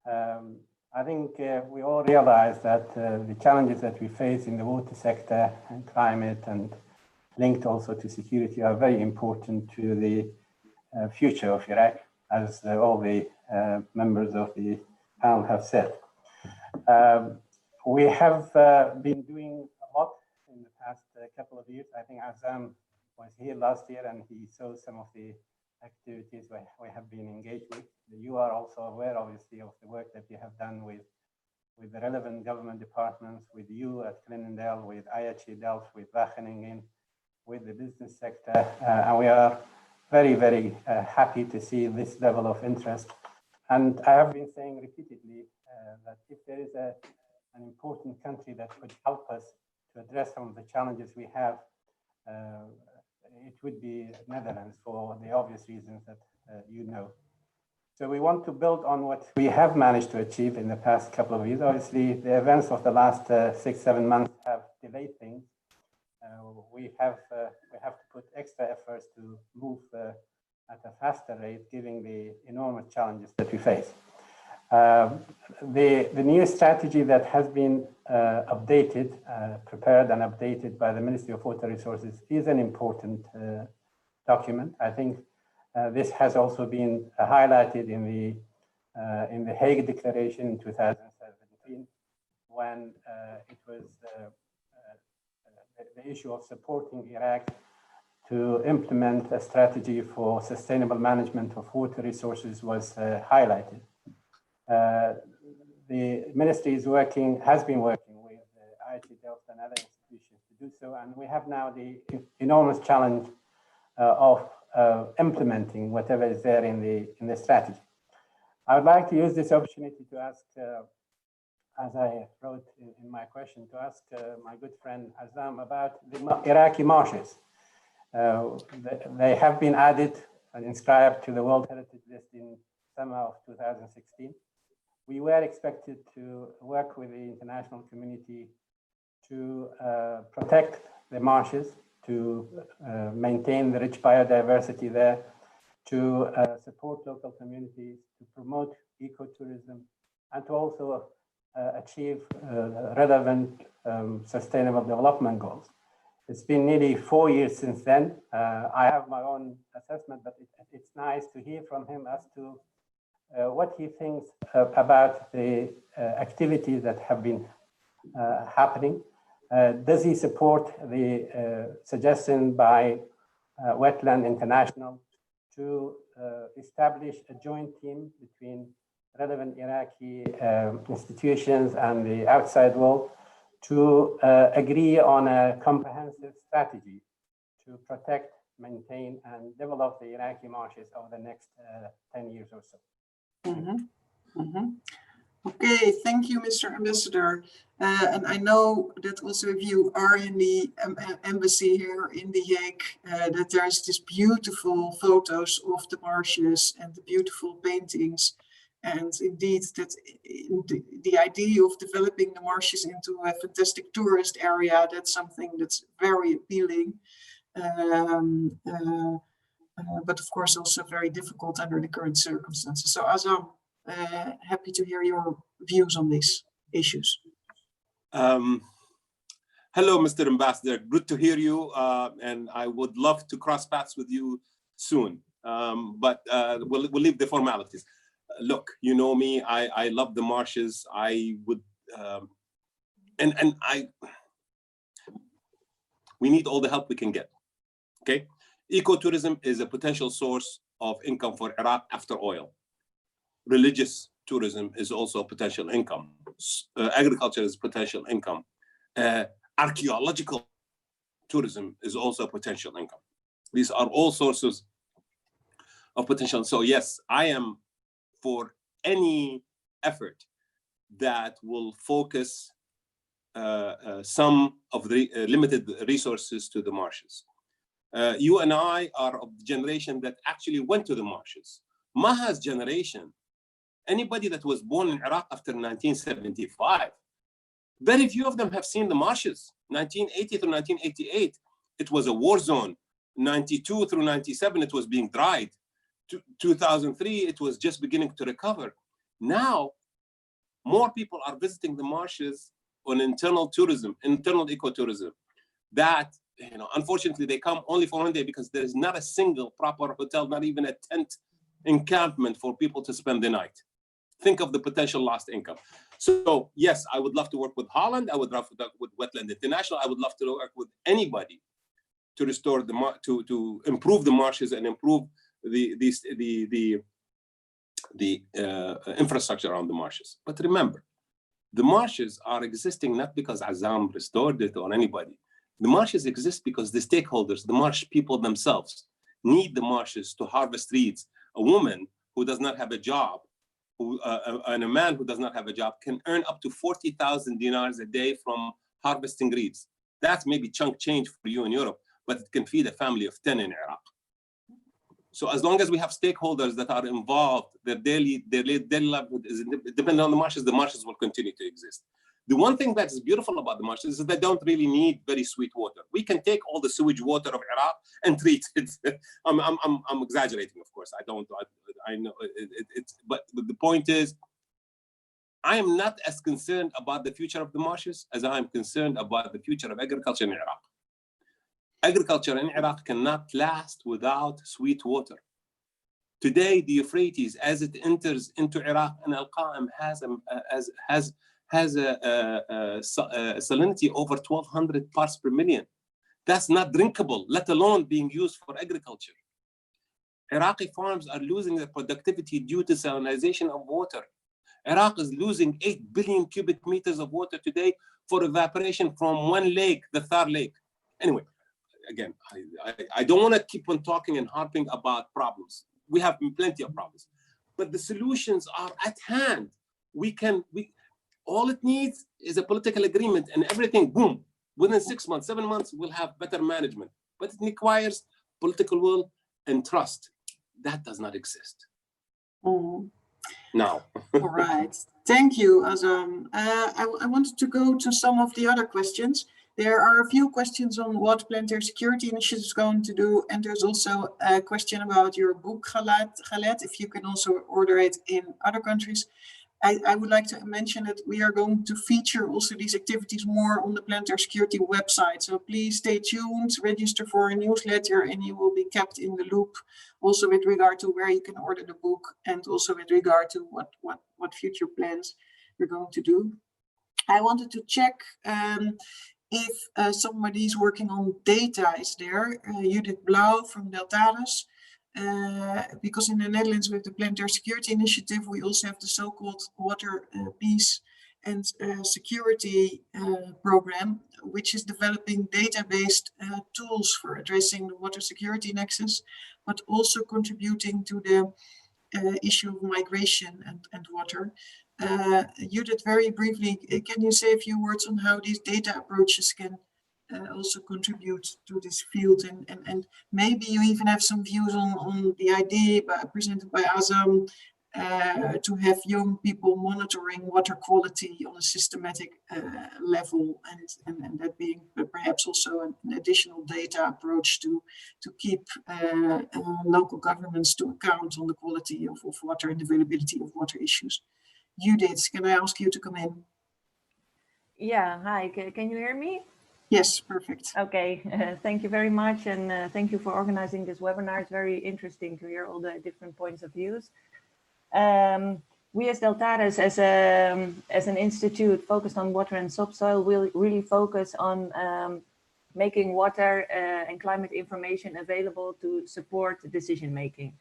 I think we all realize that the challenges that we face in the water sector and climate and linked also to security are very important to the future of Iraq, as all the members of the panel have said. We have been doing a lot in the past couple of years. I think Azam was here last year and he saw some of the activities we have been engaged with. You are also aware, obviously, of the work that you have done with the relevant government departments, with you at Clinton, with IHE Delft, with Wageningen, with the business sector. And we are very, very happy to see this level of interest. And I have been saying repeatedly that if there is an important country that could help us to address some of the challenges we have, it would be Netherlands for the obvious reasons that you know. So we want to build on what we have managed to achieve in the past couple of years. Obviously, the events of the last 6-7 months have delayed things. We have to put extra efforts to move at a faster rate, given the enormous challenges that we face. The new strategy that has been updated, prepared and updated by the Ministry of Water Resources is an important document. I think this has also been highlighted in the Hague Declaration in 2017, when it was the issue of supporting Iraq to implement a strategy for sustainable management of water resources was highlighted. The ministry has been working with IHE Delft and other institutions to do so, and we have now the enormous challenge of implementing whatever is there in the strategy. I would like to use this opportunity to ask, as I wrote in my question, to ask my good friend Azam about the Iraqi marshes. They have been added and inscribed to the World Heritage List in summer of 2016. We were expected to work with the international community to protect the marshes, to maintain the rich biodiversity there, to support local communities, to promote ecotourism, and to also achieve relevant sustainable development goals. It's been nearly 4 years since then. I have my own assessment, but it's nice to hear from him as to what he thinks about the activities that have been happening. Does he support the suggestion by Wetland International to establish a joint team between relevant Iraqi institutions and the outside world to agree on a comprehensive strategy to protect, maintain, and develop the Iraqi marshes over the next 10 years or so? Okay, thank you, Mr. Ambassador. And I know that also if you are in the embassy here in The Hague, that there's this beautiful photos of the marshes and the beautiful paintings. And indeed, that the idea of developing the marshes into a fantastic tourist area, that's something that's very appealing. But of course also very difficult under the current circumstances. So Azam, happy to hear your views on these issues. Hello, Mr. Ambassador. Good to hear you, and I would love to cross paths with you soon. But we'll leave the formalities. Look, you know me. I love the marshes. I would, we need all the help we can get. Okay, ecotourism is a potential source of income for Iraq after oil. Religious tourism is also potential income. Agriculture is potential income. Archaeological tourism is also potential income. These are all sources of potential. So yes, I am for any effort that will focus some of the limited resources to the marshes. You and I are of the generation that actually went to the marshes. Maha's generation, anybody that was born in Iraq after 1975, very few of them have seen the marshes. 1980 through 1988, it was a war zone. 92 through 97, it was being dried. 2003, it was just beginning to recover. Now, more people are visiting the marshes on internal tourism, internal ecotourism. That, you know, unfortunately, they come only for one day because there is not a single proper hotel, not even a tent encampment for people to spend the night. think of the potential lost income. So yes, I would love to work with Holland. I would love to work with Wetland International. I would love to work with anybody to restore to improve the marshes and improve the infrastructure around the marshes. But remember, the marshes are existing not because Azam restored it or anybody. The marshes exist because the stakeholders, the marsh people themselves, need the marshes to harvest reeds. A woman who does not have a job, and a man who does not have a job can earn up to 40,000 dinars a day from harvesting reeds. That's maybe chunk change for you in Europe, but it can feed a family of 10 in Iraq. So as long as we have stakeholders that are involved, their daily livelihood is dependent on the marshes will continue to exist. The one thing that is beautiful about the marshes is that they don't really need very sweet water. We can take all the sewage water of Iraq and treat it. I'm exaggerating, of course. I know but the point is, I am not as concerned about the future of the marshes as I am concerned about the future of agriculture in Iraq. Agriculture in Iraq cannot last without sweet water. Today, the Euphrates, as it enters into Iraq and Al-Qa'im, has a salinity over 1,200 parts per million. That's not drinkable, let alone being used for agriculture. Iraqi farms are losing their productivity due to salinization of water. Iraq is losing 8 billion cubic meters of water today for evaporation from one lake, the Thar Lake. Anyway, again, I don't want to keep on talking and harping about problems. We have plenty of problems, but the solutions are at hand. All it needs is a political agreement and everything, boom, within 6 months, 7 months, we'll have better management. But it requires political will and trust. That does not exist. Now. All right. Thank you, Azam. I wanted to go to some of the other questions. There are a few questions on what Planetary Security Initiative is going to do. And there's also a question about your book, Khaled, if you can also order it in other countries. I would like to mention that we are going to feature also these activities more on the Planetary Security website. So please stay tuned, register for a newsletter, and you will be kept in the loop also with regard to where you can order the book and also with regard to what future plans we're going to do. I wanted to check if somebody is working on data is there. Judith Blauw from Deltares. Because in the Netherlands with the Planetary Security Initiative, we also have the so-called Water Peace and Security program, which is developing data-based tools for addressing the water security nexus, but also contributing to the issue of migration and water. Judith, very briefly, can you say a few words on how these data approaches can also contribute to this field, and maybe you even have some views on the idea presented by Azam to have young people monitoring water quality on a systematic level, and that being perhaps also an additional data approach to keep local governments to account on the quality of water and availability of water issues. Judith, can I ask you to come in? Yeah, hi, can you hear me? Yes, perfect. Okay, thank you very much, and thank you for organizing this webinar. It's very interesting to hear all the different points of views. We as Deltares, as an institute focused on water and subsoil, will really focus on making water and climate information available to support decision making.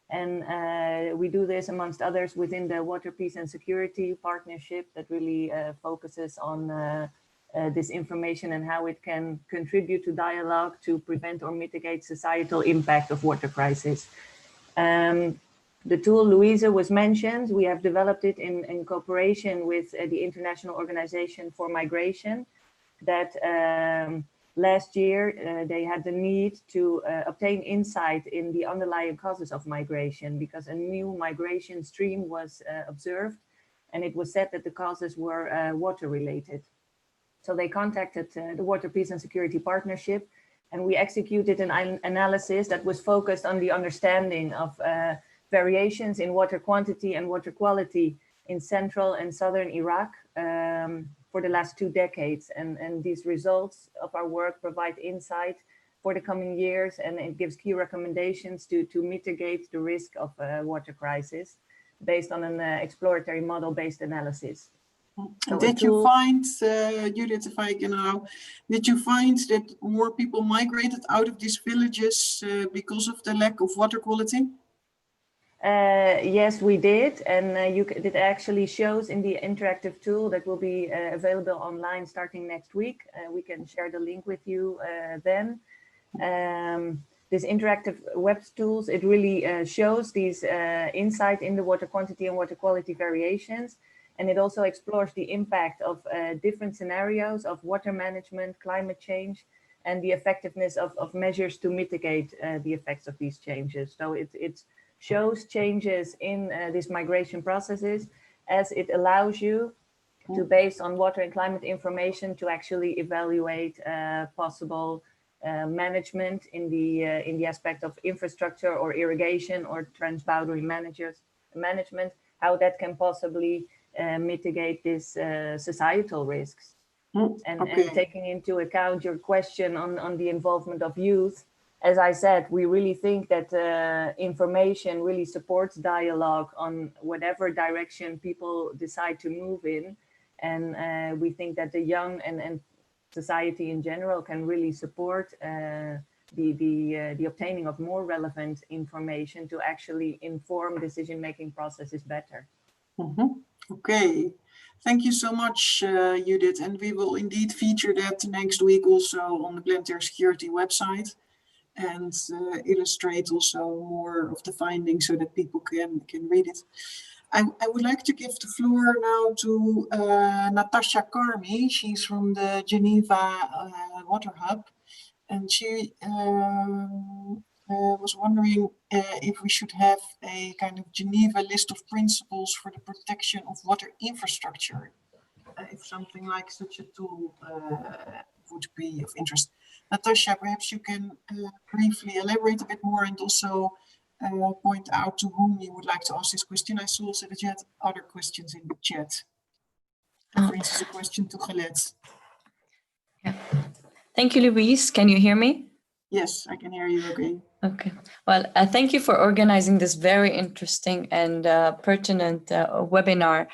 And we do this amongst others within the Water Peace and Security Partnership that really focuses on this information and how it can contribute to dialogue to prevent or mitigate societal impact of water crisis. The tool Louisa was mentioned, we have developed it in cooperation with the International Organization for Migration that last year they had the need to obtain insight in the underlying causes of migration because a new migration stream was observed, and it was said that the causes were water related. So they contacted the Water Peace and Security Partnership, and we executed an analysis that was focused on the understanding of variations in water quantity and water quality in central and southern Iraq for the last 2 decades. And these results of our work provide insight for the coming years, and it gives key recommendations to mitigate the risk of water crisis. based on an exploratory model-based analysis. And did you find, Judith, if I can now, did you find that more people migrated out of these villages because of the lack of water quality? Yes, we did, and it actually shows in the interactive tool that will be available online starting next week. We can share the link with you then. This interactive web tools, it really shows these insight in the water quantity and water quality variations. And it also explores the impact of different scenarios of water management, climate change, and the effectiveness of measures to mitigate the effects of these changes. So it shows changes in these migration processes, as it allows you to, based on water and climate information, to actually evaluate possible management in the aspect of infrastructure or irrigation or transboundary management, how that can possibly mitigate these societal risks. And taking into account your question on the involvement of youth, as I said, we really think that information really supports dialogue on whatever direction people decide to move in. And we think that the young and society in general can really support the obtaining of more relevant information to actually inform decision-making processes better. Okay, thank you so much, Judith. And we will indeed feature that next week also on the planetary security website, and illustrate also more of the findings so that people can read it. I would like to give the floor now to Natasha Karmi. She's from the Geneva Water Hub, and she was wondering if we should have a kind of Geneva list of principles for the protection of water infrastructure, if something like such a tool would be of interest. Natasha, perhaps you can briefly elaborate a bit more and also point out to whom you would like to ask this question. I saw also that you had other questions in the chat. For instance, a question to Galet. Yeah. Thank you, Louise. Can you hear me? Yes, I can hear you okay. Okay. Well, thank you for organizing this very interesting and pertinent webinar.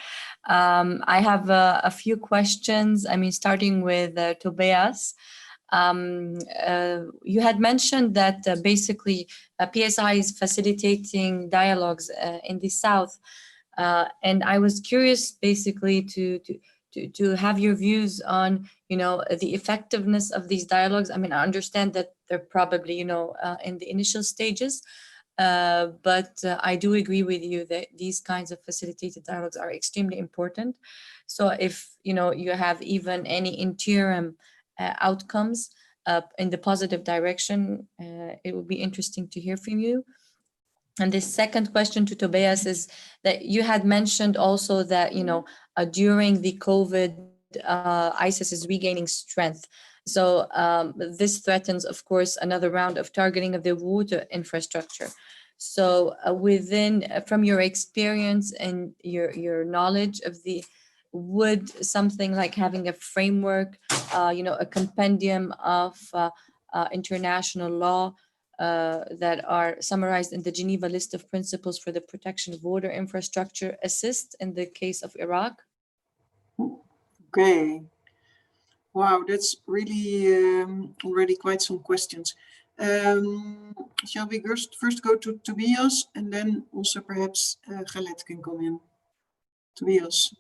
I have a few questions. I mean, starting with Tobias. You had mentioned that basically PSI is facilitating dialogues in the South. And I was curious basically to have your views on, you know, the effectiveness of these dialogues. I mean, I understand that they're probably, you know, in the initial stages, but I do agree with you that these kinds of facilitated dialogues are extremely important. So if, you know, you have even any interim outcomes in the positive direction, it would be interesting to hear from you. And the second question to Tobias is that you had mentioned also that, you know, during the COVID, ISIS is regaining strength. So this threatens, of course, another round of targeting of the water infrastructure. So from your experience and your knowledge of would something like having a framework, you know, a compendium of international law that are summarized in the Geneva list of principles for the protection of water infrastructure assist in the case of Iraq? Okay. Wow, that's really already quite some questions. Shall we first go to Tobias and then also perhaps Galet can come in? Tobias.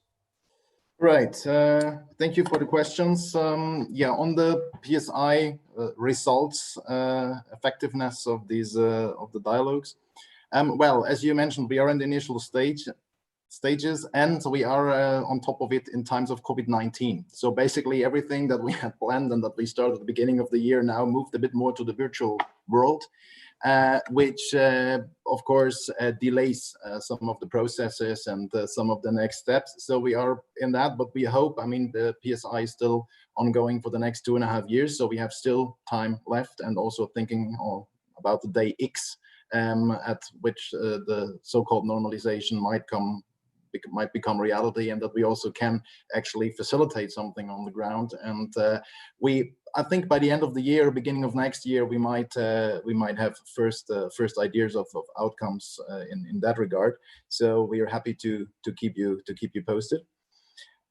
Right. Thank you for the questions. Yeah, on the PSI results, effectiveness of these of the dialogues. Well, as you mentioned, we are in the initial stages, and we are on top of it in times of COVID-19. So basically, everything that we had planned and that we started at the beginning of the year now moved a bit more to the virtual world. Which, of course, delays some of the processes and some of the next steps. So we are in that, but we hope, I mean, the PSI is still ongoing for the next 2.5 years. So we have still time left, and also thinking about the day X at which the so-called normalization might become reality, and that we also can actually facilitate something on the ground. And we I think by the end of the year, beginning of next year, we might have first ideas of outcomes in that regard. So we are happy to keep you posted.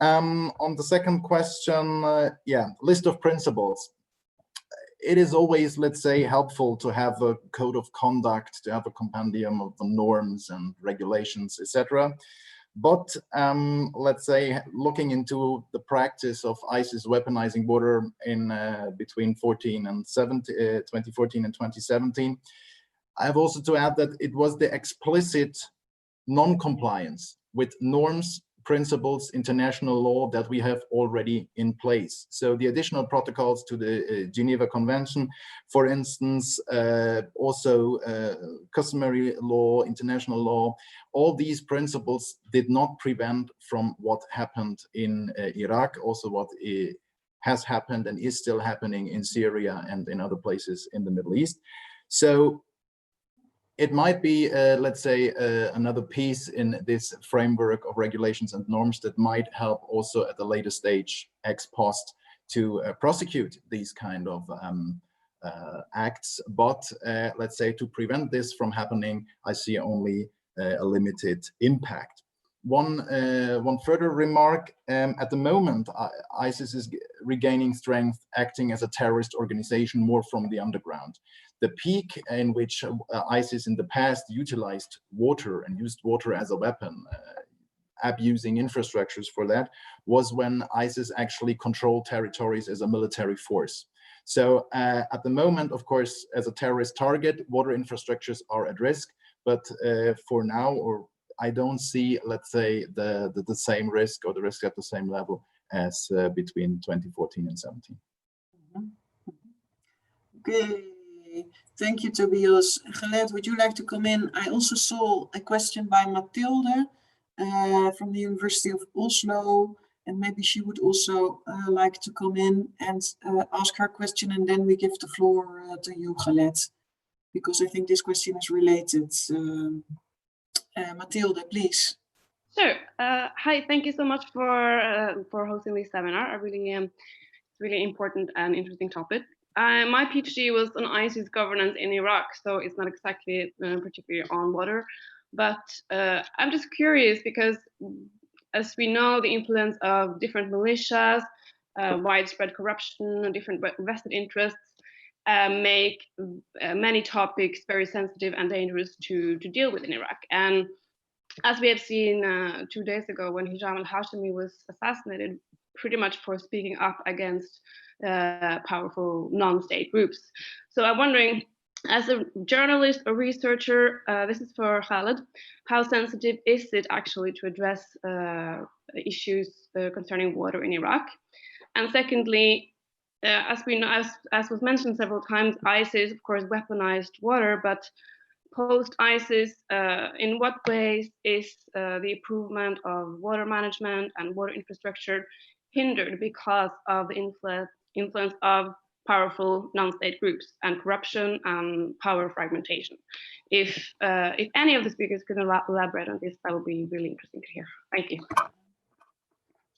On the second question, yeah, list of principles. It is always, let's say, helpful to have a code of conduct, to have a compendium of the norms and regulations, etc. But let's say, looking into the practice of ISIS weaponizing water in between 2014 and 2017, I have also to add that it was the explicit non-compliance with norms, principles, international law that we have already in place. So the additional protocols to the Geneva Convention, for instance, also customary law, international law, all these principles did not prevent from what happened in Iraq, also what has happened and is still happening in Syria and in other places in the Middle East. So it might be, let's say, another piece in this framework of regulations and norms that might help also at a later stage, ex post, to prosecute these kind of acts. But let's say to prevent this from happening, I see only a limited impact. One further remark, at the moment, ISIS is regaining strength, acting as a terrorist organization more from the underground. The peak in which ISIS in the past utilized water and used water as a weapon, abusing infrastructures for that, was when ISIS actually controlled territories as a military force. So at the moment, of course, as a terrorist target, water infrastructures are at risk, but for now, or I don't see, let's say, the same risk or the risk at the same level as between 2014 and 17. Okay, thank you, Tobias. Khaled, would you like to come in? I also saw a question by Mathilde from the University of Oslo, and maybe she would also like to come in and ask her question, and then we give the floor to you, Khaled, because I think this question is related. Mathilde, please. Sure. Hi, thank you so much for hosting this seminar. I really it's really important and interesting topic. My PhD was on ISIS governance in Iraq, so it's not exactly particularly on water, but I'm just curious because, as we know, the influence of different militias, widespread corruption, different vested interests make many topics very sensitive and dangerous to deal with in Iraq. And as we have seen 2 days ago when Hisham al-Hashimi was assassinated, pretty much for speaking up against powerful non-state groups. So I'm wondering, as a journalist or researcher, this is for Khaled, how sensitive is it actually to address issues concerning water in Iraq? And secondly, as we know, as was mentioned several times, ISIS, of course, weaponized water, but post-ISIS, in what ways is the improvement of water management and water infrastructure hindered because of the influence of powerful non-state groups and corruption and power fragmentation? If any of the speakers could elaborate on this, that would be really interesting to hear. Thank you.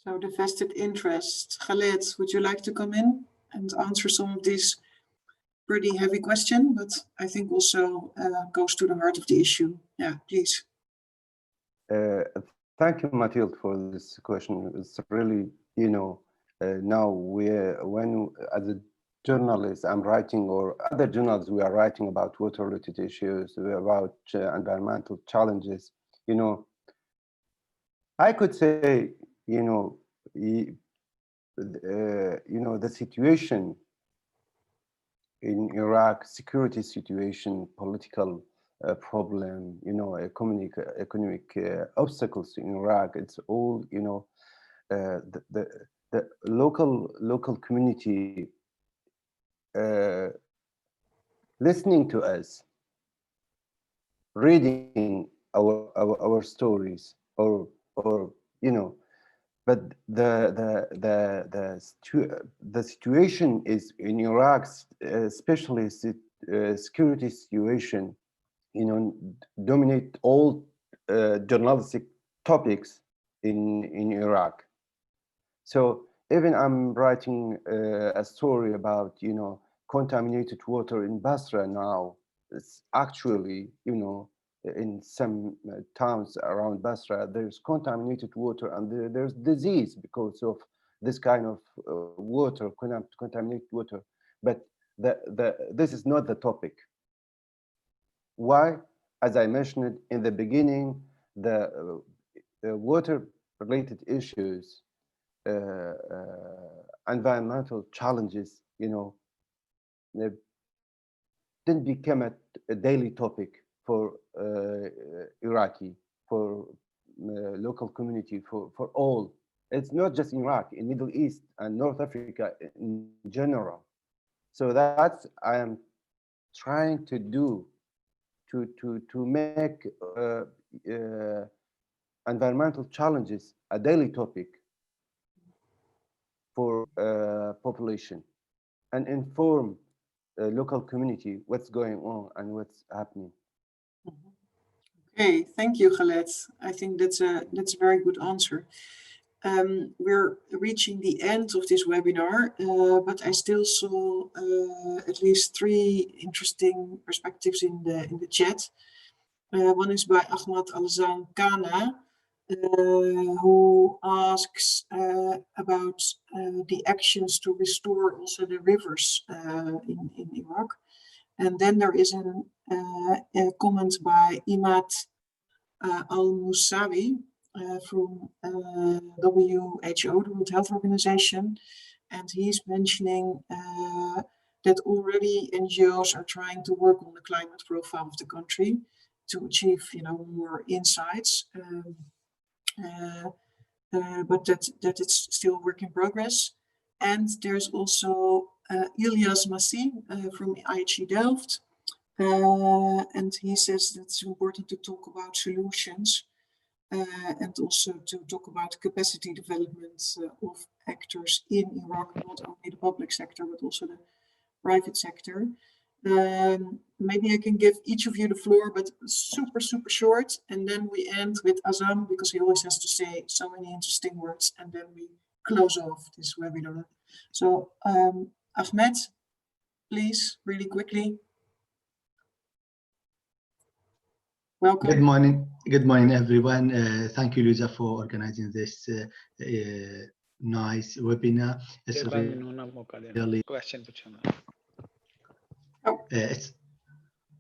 So the vested interest. Khaled, would you like to come in and answer some of these pretty heavy question, but I think also goes to the heart of the issue. Yeah, please. Thank you, Mathilde, for this question. It's really, now when as a journalist I'm writing, or other journalists, we are writing about water-related issues, about environmental challenges. I could say, the situation in Iraq, security situation, political problem, economic obstacles in Iraq. It's all, the local community listening to us, reading our stories, or but the situation is in Iraq, especially security situation, dominate all journalistic topics in Iraq. So even I'm writing a story about, you know, contaminated water in Basra now. It's actually, you know, in some towns around Basra, there's contaminated water, and there's disease because of this kind of water, contaminated water. But this is not the topic. Why? As I mentioned in the beginning, the water-related issues, environmental challenges, you know, they didn't become a daily topic for Iraqi, for local community, for all. It's not just in Iraq, in Middle East and North Africa in general. So that's I am trying to do to make environmental challenges a daily topic for population and inform local community what's going on and what's happening. Okay, thank you, Khaled. I think that's a very good answer. We're reaching the end of this webinar, but I still saw at least 3 interesting perspectives in the chat. One is by Ahmad Alzan Kana, who asks about the actions to restore also the rivers in Iraq. And then there is a comment by Imad Al-Musawi from WHO, the World Health Organization, and he's mentioning that already NGOs are trying to work on the climate profile of the country to achieve, you know, more insights, but that it's still work in progress. And there's also Ilyas Massi from IHE Delft, and he says that it's important to talk about solutions and also to talk about capacity development of actors in Iraq, not only the public sector, but also the private sector. Maybe I can give each of you the floor, but super short, and then we end with Azam, because he always has to say so many interesting words, and then we close off this webinar. So Ahmed, please, really quickly. Welcome. Good morning, everyone. Thank you, Luisa, for organizing this nice webinar. It's really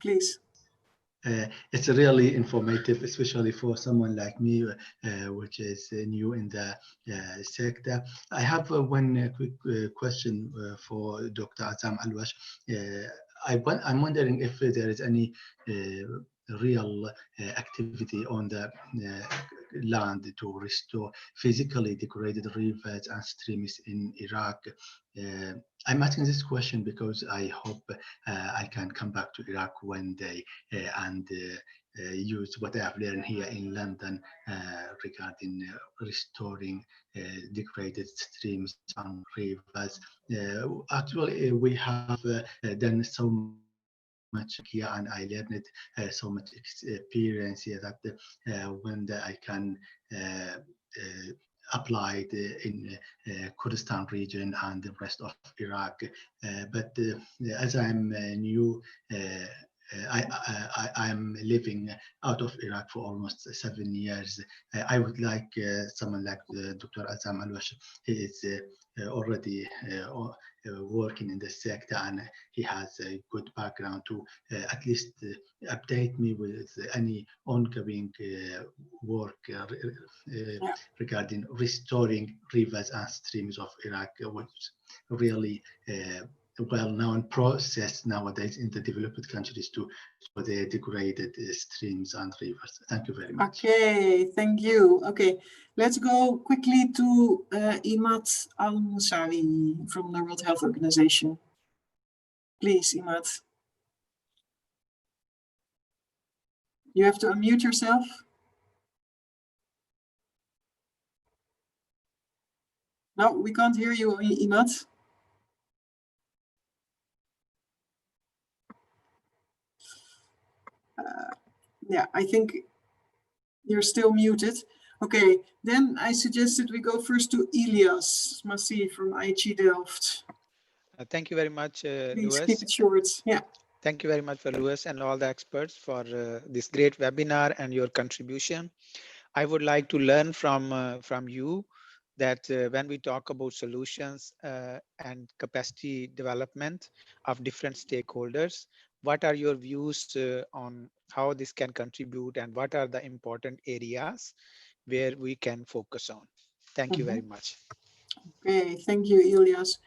please. It's really informative, especially for someone like me, which is new in the sector. I have one quick question for Dr. Azam Alwash. I'm wondering if there is any real activity on the land to restore physically degraded rivers and streams in Iraq. I'm asking this question because I hope I can come back to Iraq one day and use what I have learned here in London regarding restoring degraded streams and rivers. Actually, we have done so much here, and I learned so much experience here that when I can apply it in Kurdistan region and the rest of Iraq. But as I'm new, I am living out of Iraq for almost 7 years. I would like someone like Dr. Azam Alwash. He is already working in the sector, and he has a good background to at least update me with any ongoing work regarding restoring rivers and streams of Iraq, which really well-known process nowadays in the developed countries to the degraded streams and rivers. Thank you very much. Okay, thank you. Okay, let's go quickly to Imad Al-Musawi from the World Health Organization. Please, Imad. You have to unmute yourself. No, we can't hear you, Imad. Yeah, I think you're still muted. Okay, then I suggested we go first to Ilias Massi from IHE Delft. Thank you very much, Please Louis. keep it short. Yeah. Thank you very much for Louis and all the experts for this great webinar and your contribution. I would like to learn from you that when we talk about solutions and capacity development of different stakeholders, what are your views on how this can contribute and what are the important areas where we can focus on? Thank you very much. Okay, thank you, Ilias.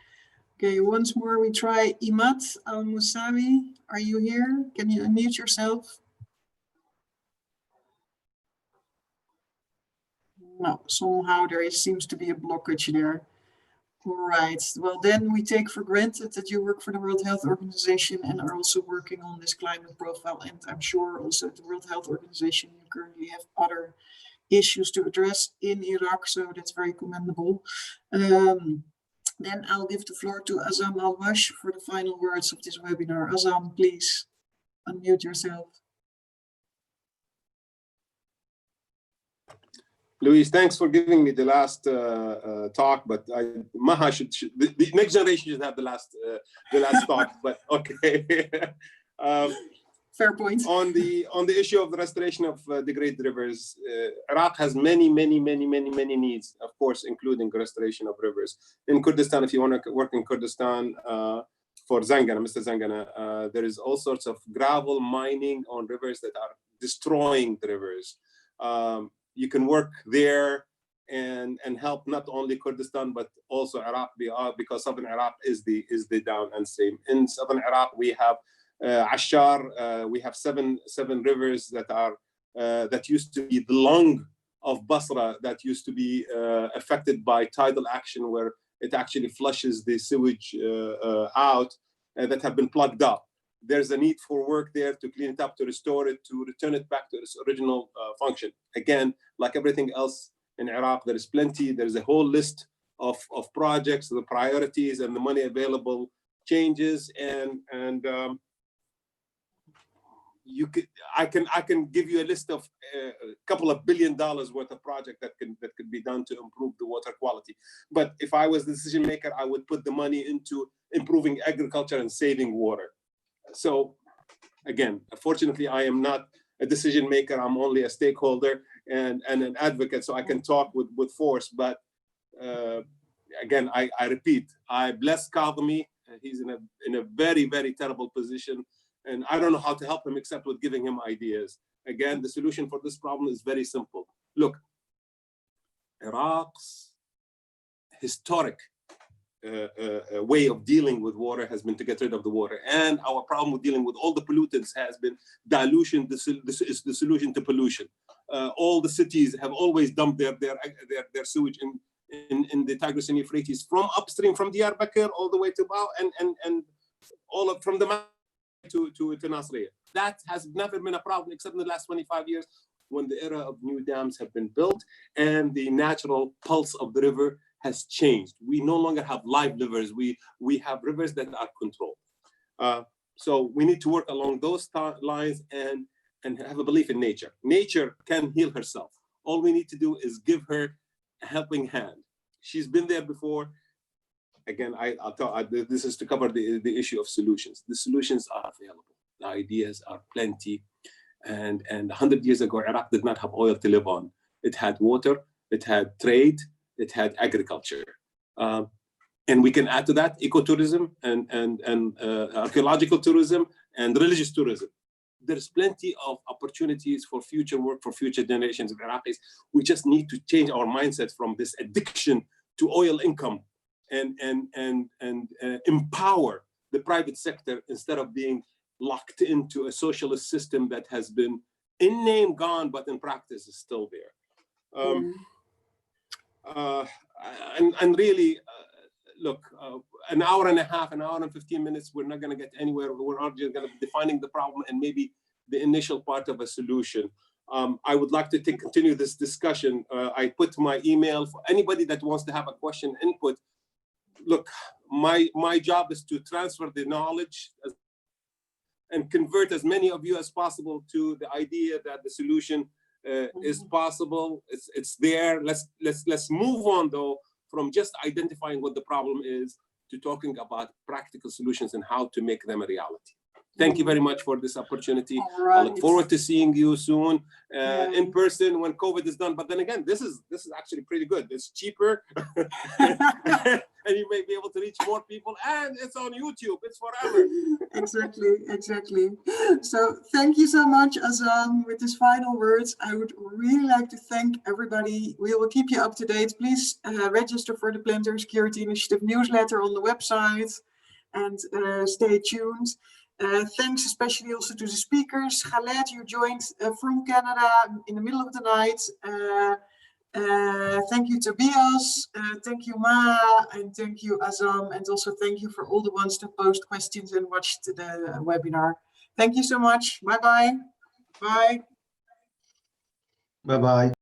Okay, once more we try Imad Al-Musawi. Are you here? Can you unmute yourself? No, somehow there seems to be a blockage there. All right, well then we take for granted that you work for the World Health Organization and are also working on this climate profile. And I'm sure also at the World Health Organization, you currently have other issues to address in Iraq, so that's very commendable. Then I'll give the floor to Azam Al-Wash for the final words of this webinar. Azam, please unmute yourself. Louise, thanks for giving me the last talk, but Maha the next generation should have the last talk. But okay. Fair point. On the issue of the restoration of degraded rivers, Iraq has many needs, of course, including restoration of rivers. In Kurdistan, if you want to work in Kurdistan, for Zangana, Mr. Zangana, there is all sorts of gravel mining on rivers that are destroying the rivers. You can work there and help not only Kurdistan but also Iraq, because southern Iraq is the down and stream. In southern Iraq, we have Ashar. We have seven rivers that are that used to be the lung of Basra, that used to be affected by tidal action, where it actually flushes the sewage out, that have been plugged up. There's a need for work there to clean it up, to restore it, to return it back to its original function. Again, like everything else in Iraq, there is plenty. There's a whole list of projects, the priorities, and the money available changes. And I can give you a list of a couple of $1 billion worth of project that could be done to improve the water quality. But if I was the decision maker, I would put the money into improving agriculture and saving water. So again, fortunately, I am not a decision maker. I'm only a stakeholder and an advocate, so I can talk with force. But again, I repeat, I bless Kadhimi. He's in a very terrible position, and I don't know how to help him except with giving him ideas. Again, the solution for this problem is very simple. Look, Iraq's historic way of dealing with water has been to get rid of the water, and our problem with dealing with all the pollutants has been dilution. This is the solution to pollution. All the cities have always dumped their sewage in the Tigris and Euphrates, from upstream, from Diyarbakir all the way to Bao, and all of from the to Nasiriyah. That has never been a problem except in the last 25 years, when the era of new dams have been built and the natural pulse of the river has changed. We no longer have live rivers. We have rivers that are controlled. So we need to work along those lines and have a belief in nature. Nature can heal herself. All we need to do is give her a helping hand. She's been there before. Again, I'll talk. This is to cover the issue of solutions. The solutions are available. The ideas are plenty. And 100 years ago, Iraq did not have oil to live on. It had water. It had trade. It had agriculture, and we can add to that ecotourism and archaeological tourism and religious tourism. There's plenty of opportunities for future work for future generations of Iraqis. We just need to change our mindset from this addiction to oil income and empower the private sector instead of being locked into a socialist system that has been in name gone, but in practice is still there. And really, look, an hour and a half, an hour and 15 minutes, we're not going to get anywhere. We're not just going to be defining the problem and maybe the initial part of a solution. I would like to continue this discussion. I put my email for anybody that wants to have a question, input. Look, my job is to transfer the knowledge and convert as many of you as possible to the idea that the solution is possible. It's there. Let's move on though from just identifying what the problem is to talking about practical solutions and how to make them a reality. Thank you very much for this opportunity. I look forward to seeing you soon in person when COVID is done. But then again, this is actually pretty good. It's cheaper, and you may be able to reach more people. And it's on YouTube. It's forever. Exactly. So thank you so much, Azam. With these final words, I would really like to thank everybody. We will keep you up to date. Please register for the Planetary Security Initiative newsletter on the website, and stay tuned. Thanks especially also to the speakers. Khaled, you joined from Canada in the middle of the night. Thank you, Tobias. Thank you, Maha, and thank you, Azam. And also thank you for all the ones to post questions and watched the webinar. Thank you so much. Bye-bye. Bye. Bye-bye.